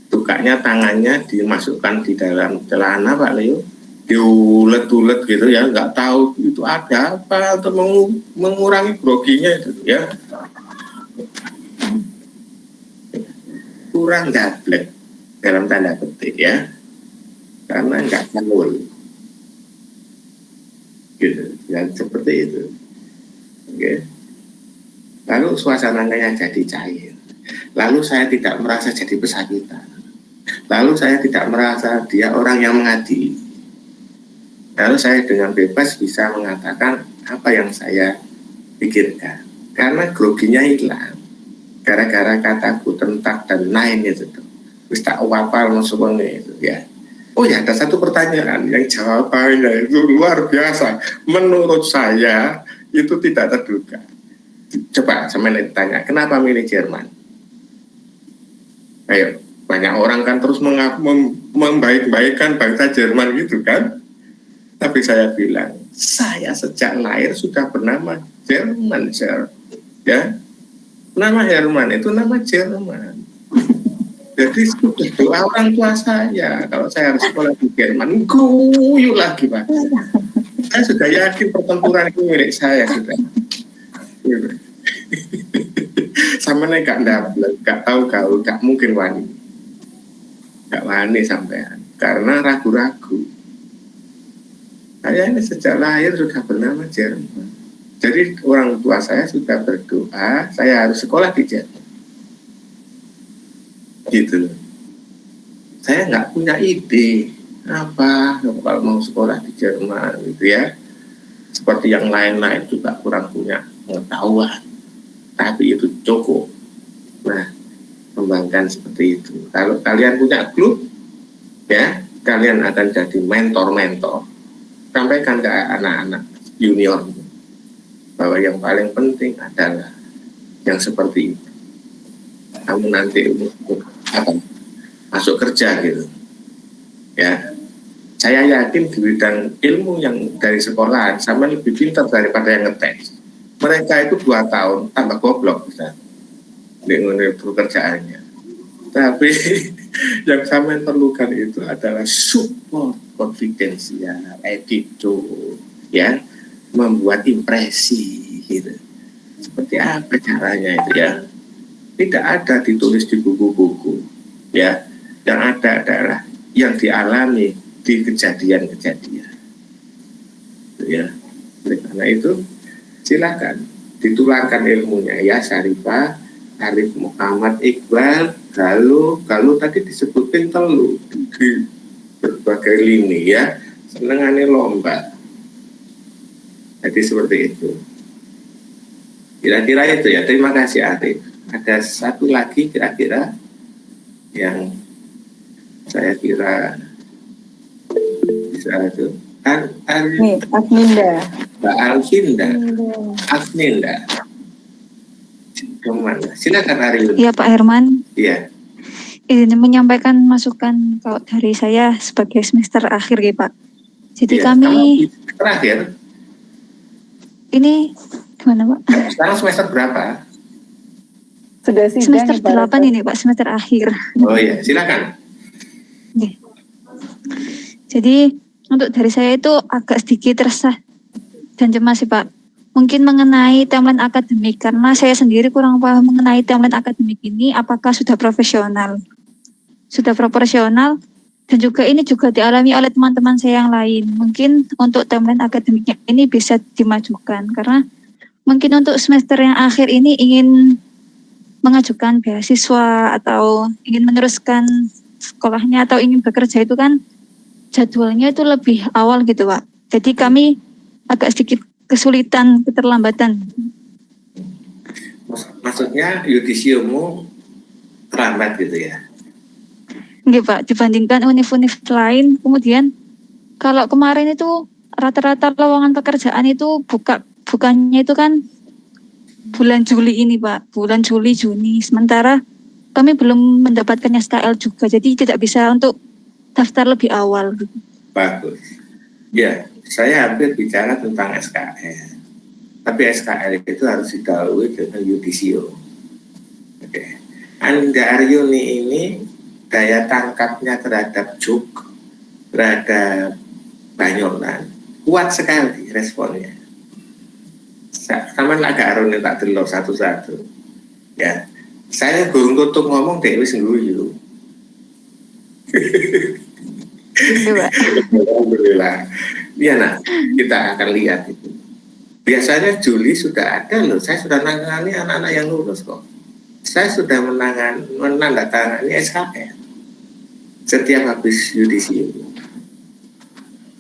Tukanya tangannya dimasukkan di dalam celana Pak Leo, diulet-ulet gitu ya, nggak tahu itu ada apa untuk mengurangi groginya itu ya. Kurang gablek dalam tanda petik ya, karena nggak gaul gitu, dan seperti itu. Oke. Lalu suasananya jadi cair. Lalu saya tidak merasa jadi pesakitan. Lalu saya tidak merasa dia orang yang mengadili. Lalu saya dengan bebas bisa mengatakan apa yang saya pikirkan. Karena groginya hilang. Gara-gara kata Guten Tag dan nein itu tuh. Wis tak wapal maksudnya itu ya. Oh ya, ada satu pertanyaan yang jawabannya itu luar biasa. Menurut saya itu tidak terduga. Coba sama tanya, kenapa milih Jerman? Ayo, banyak orang kan terus membaik-baikkan bangsa Jerman gitu kan. Tapi saya bilang, saya sejak lahir sudah bernama Jerman, sir. Ya, nama Herman itu nama Jerman. Jadi sudah doa orang tua saya, kalau saya harus sekolah di Jerman, guyu lagi Pak. Saya sudah yakin pertempuran itu milik saya sudah. Sama nih gak double, gak tahu gaul, gak mungkin wani, gak wani sampean, karena ragu-ragu. Saya ini sejak lahir sudah bernama Jerman. Jadi orang tua saya sudah berdoa, saya harus sekolah di Jerman. Gitu. Saya nggak punya ide apa kalau mau sekolah di Jerman gitu ya. Seperti yang lain-lain juga kurang punya pengetahuan. Tapi itu cukup. Nah, kembangkan seperti itu. Kalau kalian punya klub, ya, kalian akan jadi mentor-mentor. Sampaikan ke anak-anak junior bahwa yang paling penting adalah yang seperti itu. Kamu nanti masuk kerja gitu ya, saya yakin di bidang ilmu yang dari sekolahan sama lebih pintar daripada yang ngetes. Mereka itu 2 tahun tambah goblok bisa dengan pekerjaannya. Tapi yang sama yang perlukan itu adalah support confidence ya, attitude ya, membuat impresi gitu. Seperti apa caranya itu ya? Tidak ada ditulis di buku-buku ya, yang ada adalah yang dialami di kejadian-kejadian ya. Karena itu silakan ditulangkan ilmunya ya, Syarifah, Arif Muhammad Iqbal, Galuh tadi disebutin telu di berbagai lini ya, senengane lomba. Jadi seperti itu. Kira-kira itu ya. Terima kasih Arif. Ada satu lagi kira-kira yang saya kira bisa itu Agninda. Mbak Agninda. Kemana? Silakan Ariun. Iya Pak Herman. Iya. Ini menyampaikan masukan kalau dari saya sebagai semester akhir ya Pak. Jadi Iya, kami terakhir. Ini gimana Pak? Sekarang semester berapa? Sudah sidang Semester 8 ini Pak, semester akhir. Oh iya, silakan. Oke. Jadi untuk dari saya itu agak sedikit resah dan cemas sih Pak. Mungkin mengenai timeline akademik, karena saya sendiri kurang paham mengenai timeline akademik ini apakah sudah profesional, sudah proporsional, dan juga ini juga dialami oleh teman-teman saya yang lain. Mungkin untuk timeline akademiknya ini bisa dimajukan, karena mungkin untuk semester yang akhir ini ingin mengajukan beasiswa atau ingin meneruskan sekolahnya atau ingin bekerja itu kan jadwalnya itu lebih awal gitu Pak. Jadi kami agak sedikit kesulitan, keterlambatan. Maksudnya yudisiummu terlambat gitu ya? Nggih Pak, dibandingkan univ-univ lain. Kemudian kalau kemarin itu rata-rata lowongan pekerjaan itu bukannya itu kan bulan Juli ini Pak, bulan Juli, Juni. Sementara kami belum mendapatkan SKL juga, jadi tidak bisa untuk daftar lebih awal. Bagus. Ya, saya hampir bicara tentang SKL. Tapi SKL itu harus didahului dengan yudisium. Oke. Anda Aryuni ini daya tangkapnya terhadap JUK, terhadap Banyolan, kuat sekali responnya. Sama agak arune tak delok satu-satu. Ya, saya burung tutup ngomong dewe sengguyu. Alhamdulillah. Iya nah, kita akan lihat itu. Biasanya Juli sudah ada loh. Saya sudah menangani anak-anak yang lulus kok. Saya sudah menandatangani SKL setiap habis yudisium.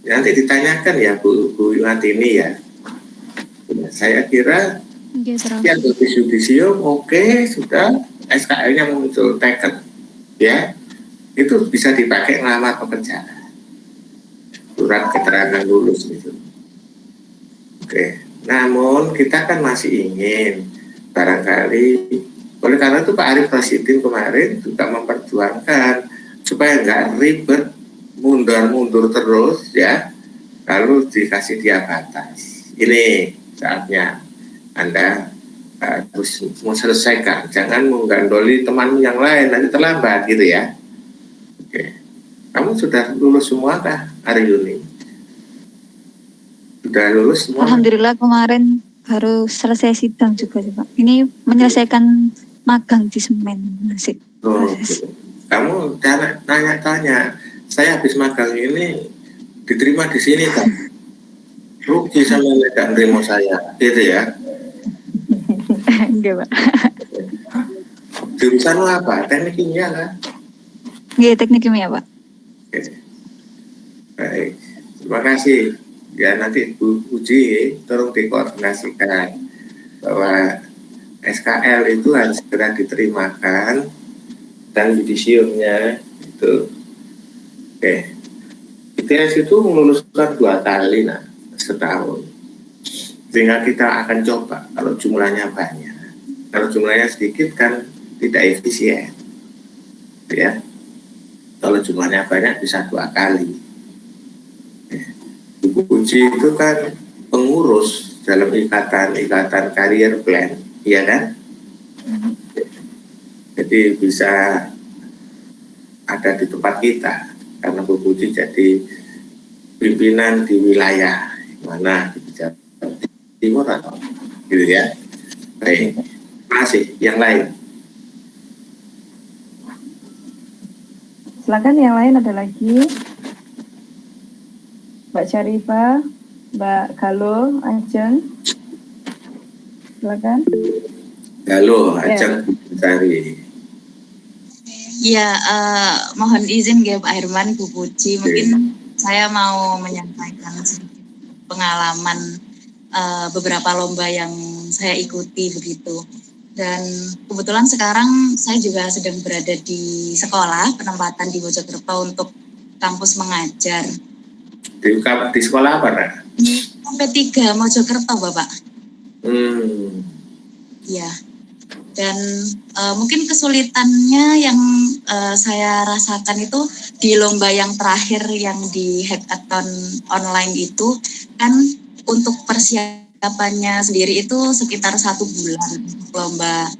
Nanti ditanyakan ya Bu Yuantini ya. Saya kira yang habis yudisium oke, sudah SKL-nya muncul teken ya, itu bisa dipakai ngelamar pekerjaan. surat keterangan lulus gitu. Oke, namun kita kan masih ingin barangkali, oleh karena itu Pak Arief Rashidin kemarin juga memperjuangkan supaya nggak ribet, mundur terus ya, lalu dikasih dia batas. Ini saatnya Anda harus selesaikan, jangan menggandoli teman yang lain, nanti terlambat gitu ya. Oke, kamu sudah lulus semua kah hari ini? Sudah lulus semua? Alhamdulillah kemarin baru selesai sidang juga sih Pak. Ini menyelesaikan magang di Semen masih Oh, proses. gitu. Kamu jangan tanya-tanya, saya habis magang ini diterima di sini kan? Rugi sama nggak nerima saya, gitu ya. Enggak Pak. Jurusanmu apa? Teknik kimia kan? Iya teknik kimia Pak. Oke. Baik, terima kasih. Ya nanti Bu Uji tolong dikoordinasikan bahwa SKL itu harus segera diterimakan dan yudisiumnya itu. Oke. ITS itu meluluskan 2 kali setahun. Sehingga kita akan coba kalau jumlahnya banyak. Kalau jumlahnya sedikit kan tidak efisien. Ya. Kalau jumlahnya banyak bisa 2 kali. Ibu Uji itu kan pengurus dalam ikatan career plan, iya kan? Jadi bisa ada di tempat kita karena Bu Uji jadi pimpinan di wilayah mana di Jawa Timur atau gitu ya. Baik, terima kasih. Yang lain. Silakan yang lain ada lagi. Mbak Syarifah, Mbak Galo, Ajeng. Silakan. Halo, Ajeng Sari. Ya, mohon izin ya Pak Herman, Bu Puji. Mungkin saya mau menyampaikan sedikit pengalaman beberapa lomba yang saya ikuti begitu. Dan kebetulan sekarang saya juga sedang berada di sekolah penempatan di Mojokerto untuk kampus mengajar. Di sekolah apa, Nak? P3 Mojokerto, Bapak. Ya. Dan mungkin kesulitannya yang saya rasakan itu di lomba yang terakhir yang di hackathon online itu kan untuk persiapannya sendiri itu sekitar 1 bulan lomba.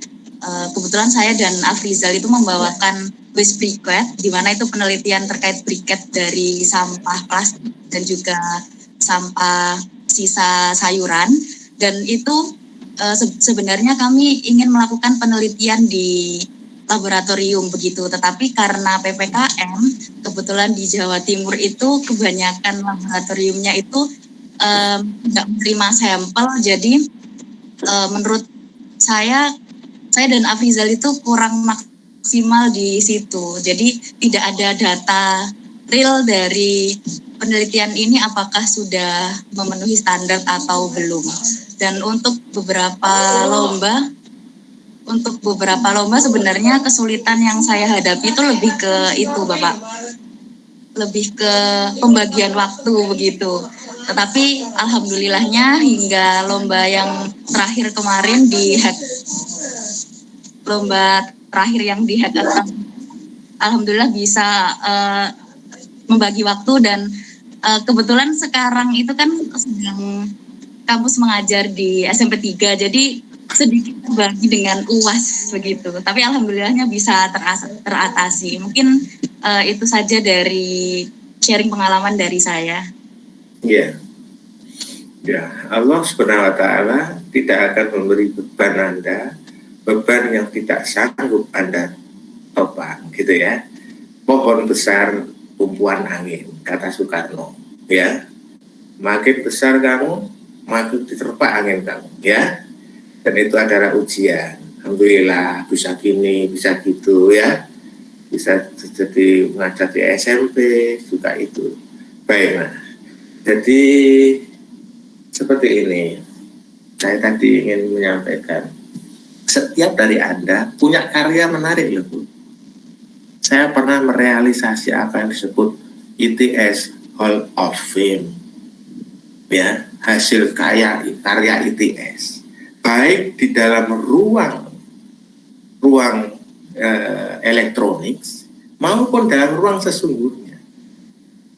Kebetulan saya dan Afrizal itu membawakan waste briquette, di mana itu penelitian terkait briquette dari sampah plastik dan juga sampah sisa sayuran, dan itu sebenarnya kami ingin melakukan penelitian di laboratorium begitu, tetapi karena PPKM kebetulan di Jawa Timur itu kebanyakan laboratoriumnya itu nggak menerima sampel, jadi menurut saya dan Afrizal itu kurang maksimal di situ, jadi tidak ada data real dari penelitian ini apakah sudah memenuhi standar atau belum. Dan untuk beberapa lomba sebenarnya kesulitan yang saya hadapi itu lebih ke itu, Bapak. Lebih ke pembagian waktu begitu. Tetapi alhamdulillahnya hingga lomba yang terakhir kemarin alhamdulillah bisa membagi waktu, dan kebetulan sekarang itu kan sedang kampus mengajar di SMP 3, jadi sedikit terbagi dengan UAS begitu. Tapi alhamdulillahnya bisa teratasi. Mungkin itu saja dari sharing pengalaman dari saya. Iya. Ya, Allah Subhanahu wa taala tidak akan memberi beban yang tidak sanggup Anda topang, gitu ya. Pohon besar tumpuan angin, kata Soekarno, ya. Makin besar kamu, makin diterpa angin kamu, ya. Dan itu adalah ujian. Alhamdulillah bisa gini, bisa gitu, ya. Bisa jadi mengajar di SMP juga itu. Baik, nah. Jadi seperti ini. Saya tadi ingin menyampaikan, setiap dari Anda punya karya menarik loh, Bu. Saya pernah merealisasi apa yang disebut ITS, Hall of Fame, ya, hasil karya ITS, baik di dalam ruang elektronik maupun dalam ruang sesungguhnya.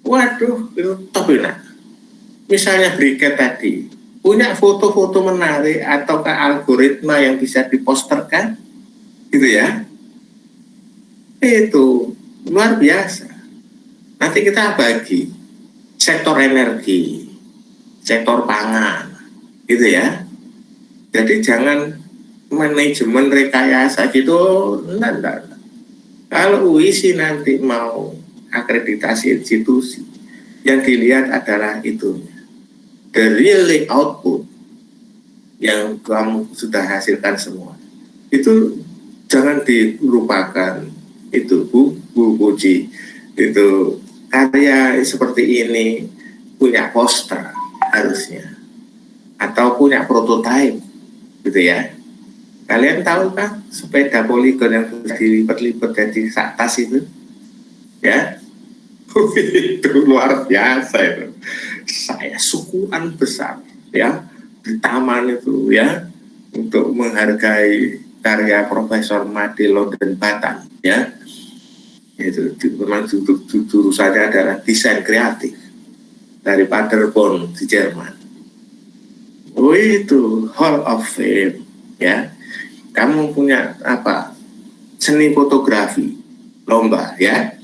Waduh, itu top enak. Misalnya Briket tadi punya foto-foto menarik ataukah algoritma yang bisa diposterkan, gitu ya, itu luar biasa. Nanti kita bagi sektor energi, sektor pangan, gitu ya. Jadi jangan manajemen rekayasa gitu, enggak. Kalau UISI nanti mau akreditasi institusi, yang dilihat adalah itunya, the real output yang kamu sudah hasilkan semua. Itu jangan dilupakan. Itu Bu Puji, itu karya seperti ini punya poster harusnya, atau punya prototipe, gitu ya. Kalian tahu kan sepeda poligon yang dilipat-lipat jadi tas itu, ya? Itu luar biasa itu. Saya syukuran besar, ya, di taman itu, ya, untuk menghargai karya Profesor Made London Batam, ya. Itu memang jurusannya adalah desain kreatif dari Paderborn di Jerman. Oh, itu Hall of Fame, ya. Kamu punya apa? Seni fotografi, lomba, ya,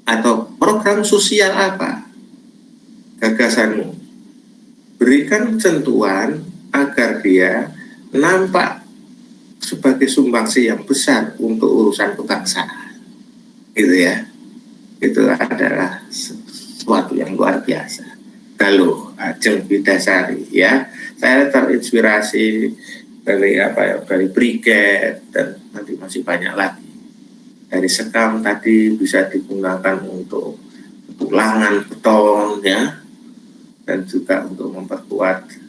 atau program sosial apa? Gagasanmu. Berikan sentuhan agar dia nampak sebagai sumbangsi yang besar untuk urusan kebangsaan, gitu ya. Itu adalah sesuatu yang luar biasa. Galuh Ajeng Bidasari, ya. Saya terinspirasi dari dari Briket, dan nanti masih banyak lagi. Dari sekam tadi bisa digunakan untuk tulangan beton, ya, dan juga untuk memperkuat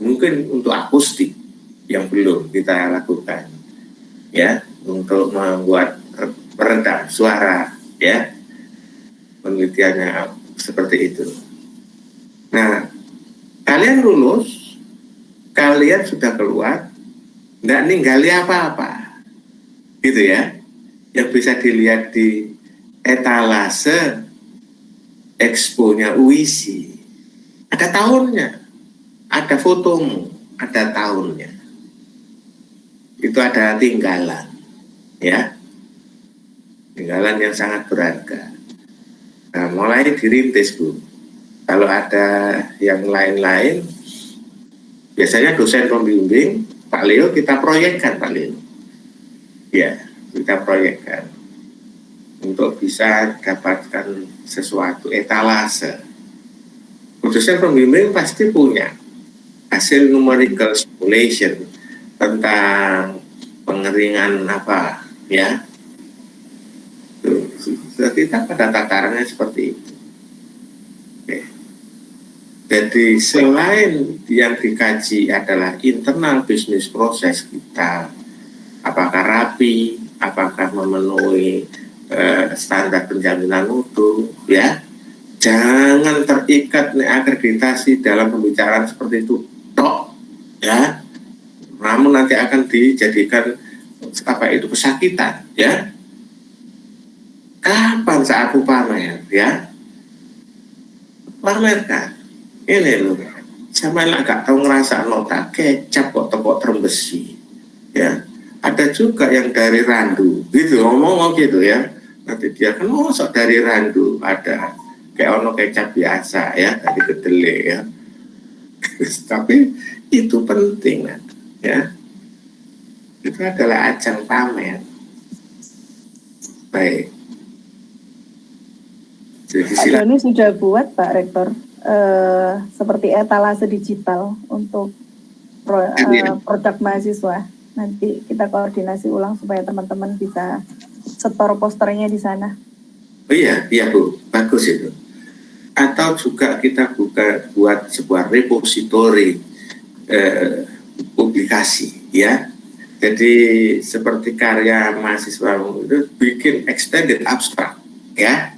mungkin untuk akustik yang belum kita lakukan, ya, untuk membuat peredam suara, ya, penelitiannya seperti itu. Nah, kalian lulus, kalian sudah keluar, nggak ninggali apa-apa, gitu ya, yang bisa dilihat di etalase expo-nya UISI. Ada tahunnya, ada fotomu, ada tahunnya. Itu ada tinggalan, ya, tinggalan yang sangat berharga. Nah, mulai dirintis, Bu. Kalau ada yang lain-lain, biasanya dosen pembimbing, Pak Leo, kita proyekkan, Pak Leo. Ya, kita proyekkan untuk bisa dapatkan sesuatu etalase. Dosen pembimbing pasti punya hasil numerical simulation tentang pengeringan apa, ya. Kita pada tatarannya seperti itu. Oke. Jadi selain yang dikaji adalah internal bisnis proses kita, apakah rapi, apakah memenuhi standar penjaminan mutu, ya, jangan terikat akreditasi dalam pembicaraan seperti itu, tok, ya, namun nanti akan dijadikan pesakitan, ya. Kapan saatku pamer, ya, pamerkan. Ini loh, sama lah gak tahu ngerasa nota kecap kok tepok terembesi, ya. Ada juga yang dari Randu, gitu, ngomong gitu, ya. Nanti dia kan sok dari Randu, ada kayak ono kecap biasa, ya, dari kedelai, ya. Tapi itu penting, ya. Itu adalah ajang pamer. Baik. Jadi Ini sudah buat Pak Rektor seperti etalase digital untuk produk mahasiswa. Nanti kita koordinasi ulang supaya teman-teman bisa setor posternya di sana. Oh iya Bu, bagus itu. Atau juga kita buat sebuah repository publikasi, ya. Jadi seperti karya mahasiswa itu bikin extended abstract, ya.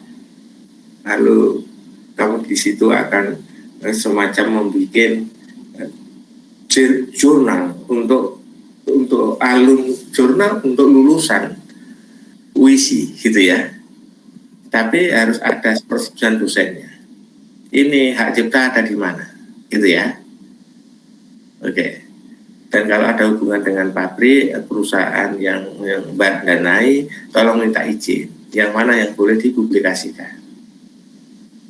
lalu kamu di situ akan semacam membuat jurnal untuk jurnal untuk lulusan UISI gitu ya. Tapi harus ada persetujuan dosennya. Ini hak cipta ada di mana, gitu ya. Oke. Dan kalau ada hubungan dengan pabrik, perusahaan yang danai, tolong minta izin. Yang mana yang boleh dipublikasikan.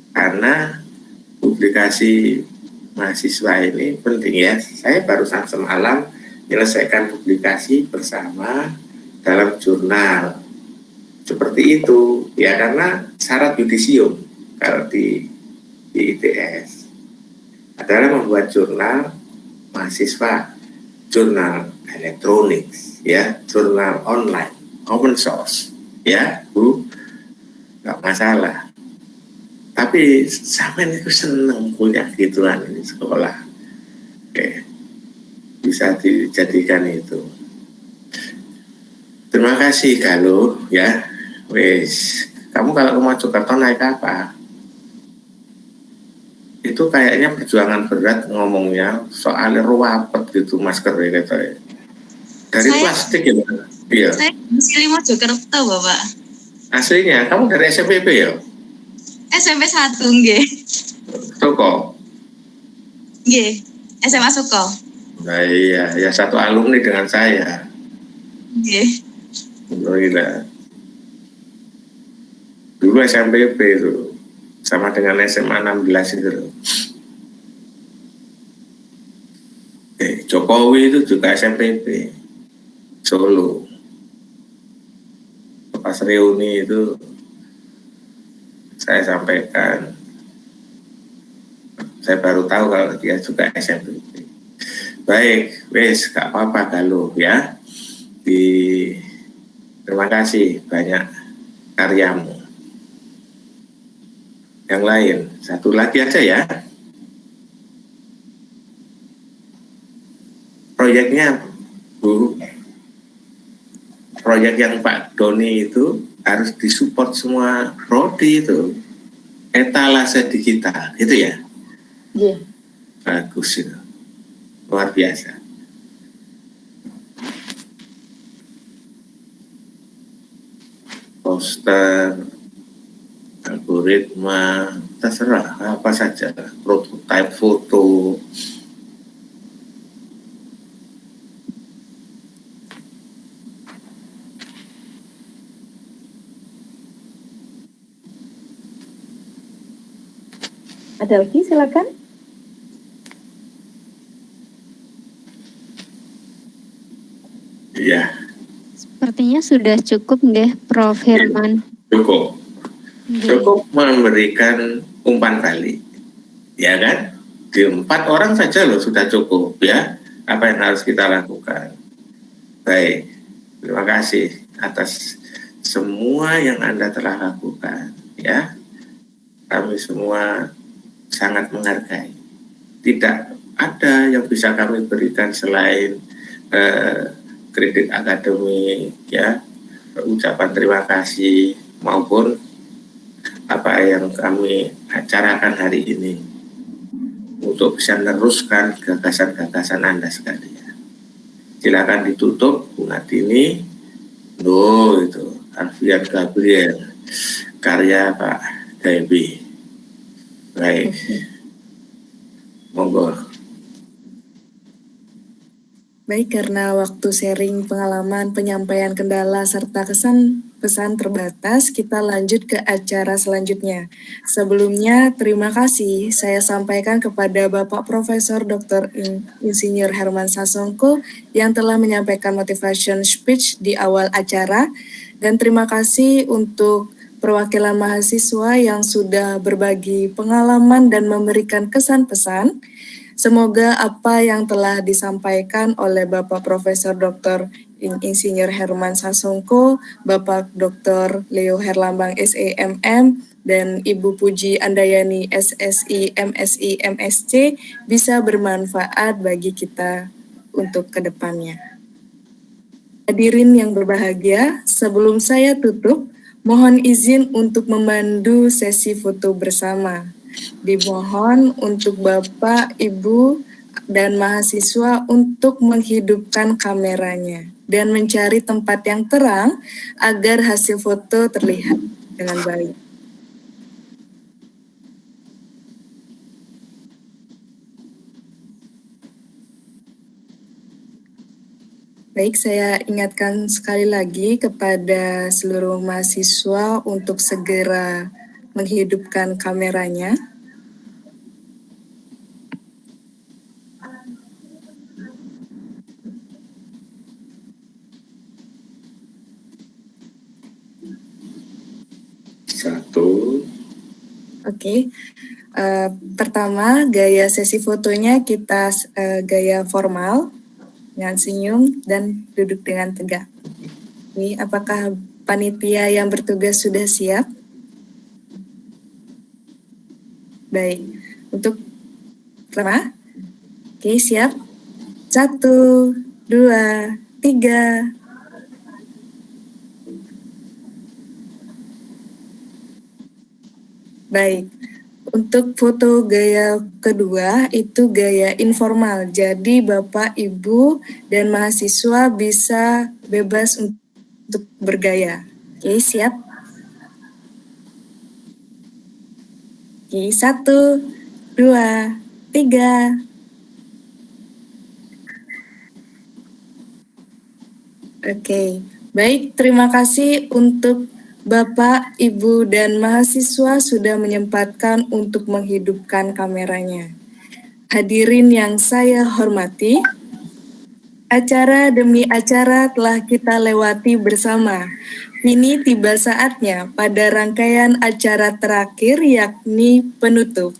Karena publikasi mahasiswa ini penting ya. Saya barusan semalam menyelesaikan publikasi bersama dalam jurnal. Seperti itu, ya karena syarat yudisium kalau di ITS adalah membuat jurnal mahasiswa, jurnal elektronik, ya, jurnal online, open source, ya, Bu, nggak masalah. Tapi sampean itu seneng punya gituan ini sekolah, oke, bisa dijadikan itu. Terima kasih Galuh, ya. Wes, kamu kalau ke Mojokerto naik apa? Itu kayaknya perjuangan berat ngomongnya soalnya ruwapet gitu maskernya katanya. Dari plastik ya, iya. Saya asli Mojokerto, Bapak. Aslinya, kamu dari SMPP ya? SMP 1 nggih. Suko? Nggih, SMA Suko. Nah iya, ya satu alumni dengan saya. Nggih. Oh, iya. Dulu SMPP itu sama dengan SMA 16 itu. Jokowi itu juga SMPP Solo. Pas reuni itu saya sampaikan, saya baru tahu kalau dia juga SMPP. Baik, wes gak apa-apa Galuh ya. Terima kasih banyak karyamu. Yang lain, satu lagi aja ya. Proyeknya, Bu, proyek yang Pak Doni itu harus disupport semua prodi itu. Etalase digital, itu ya? Iya. Bagus itu. Luar biasa. Poster, algoritma, terserah apa saja, prototype foto. Ada lagi, silakan. Iya. Sepertinya sudah cukup nggih, Prof. Herman. Cukup. Cukup memberikan umpan balik, ya kan? Di 4 orang saja loh sudah cukup ya. Apa yang harus kita lakukan? Baik, terima kasih atas semua yang Anda telah lakukan, ya. Kami semua sangat menghargai. Tidak ada yang bisa kami berikan selain kredit akademik, ya, ucapan terima kasih maupun apa yang kami acarakan hari ini untuk bisa meneruskan gagasan-gagasan Anda sekalian. Silakan ditutup, Bu Ngatini. Itu Alfian Gabriel, karya Pak Gaibi. Baik, monggo. Baik, karena waktu sharing pengalaman, penyampaian kendala, serta kesan pesan terbatas, kita lanjut ke acara selanjutnya. Sebelumnya, terima kasih saya sampaikan kepada Bapak Profesor Dr. Insinyur Herman Sasongko yang telah menyampaikan motivation speech di awal acara, dan terima kasih untuk perwakilan mahasiswa yang sudah berbagi pengalaman dan memberikan kesan pesan. Semoga apa yang telah disampaikan oleh Bapak Profesor Dr. Insinyur Herman Sasongko, Bapak Dr. Leo Herlambang SEMM, dan Ibu Puji Andayani SSI, MSI, MSc bisa bermanfaat bagi kita untuk kedepannya. Hadirin yang berbahagia, sebelum saya tutup, Mohon izin untuk memandu sesi foto bersama. Dimohon untuk Bapak, Ibu, dan mahasiswa untuk menghidupkan kameranya dan mencari tempat yang terang agar hasil foto terlihat dengan baik. Baik, saya ingatkan sekali lagi kepada seluruh mahasiswa untuk segera menghidupkan kameranya. Satu. Oke, pertama gaya sesi fotonya kita gaya formal dengan senyum dan duduk dengan tegak. Ini apakah panitia yang bertugas sudah siap? Baik, untuk pertama, oke siap. 1, 2, 3. Baik, untuk foto gaya kedua itu gaya informal. Jadi Bapak, Ibu, dan mahasiswa bisa bebas untuk bergaya. Oke, siap? Oke, 1, 2, 3. Oke, baik. Terima kasih untuk Bapak, Ibu, dan mahasiswa sudah menyempatkan untuk menghidupkan kameranya. Hadirin yang saya hormati, acara demi acara telah kita lewati bersama. Kini tiba saatnya pada rangkaian acara terakhir yakni penutup.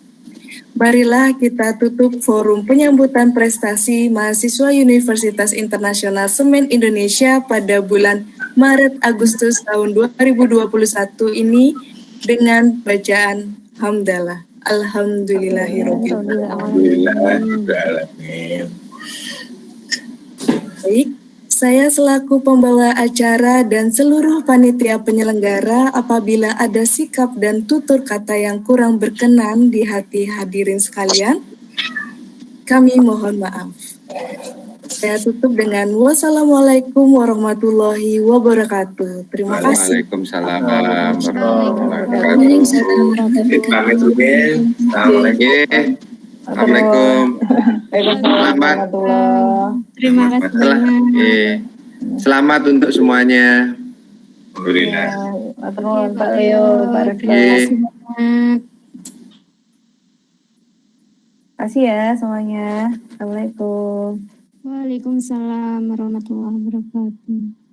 Marilah kita tutup forum penyambutan prestasi mahasiswa Universitas Internasional Semen Indonesia pada bulan Maret Agustus tahun 2021 ini dengan bacaan hamdalah. Alhamdulillahirobbilalamin. Alhamdulillahirobbilalamin. Baik, saya selaku pembawa acara dan seluruh panitia penyelenggara apabila ada sikap dan tutur kata yang kurang berkenan di hati hadirin sekalian, kami mohon maaf. Saya tutup dengan wassalamualaikum warahmatullahi wabarakatuh. Terima kasih. Waalaikumsalam Pamit dulu ya. Assalamualaikum. Assalamualaikum. Selamat. Terima kasih. Selamat untuk semuanya. Alhamdulillah. Pak Leo, Pak Rektor. banyak. Kasih ya semuanya. Assalamualaikum. Waalaikumsalam warahmatullahi wabarakatuh.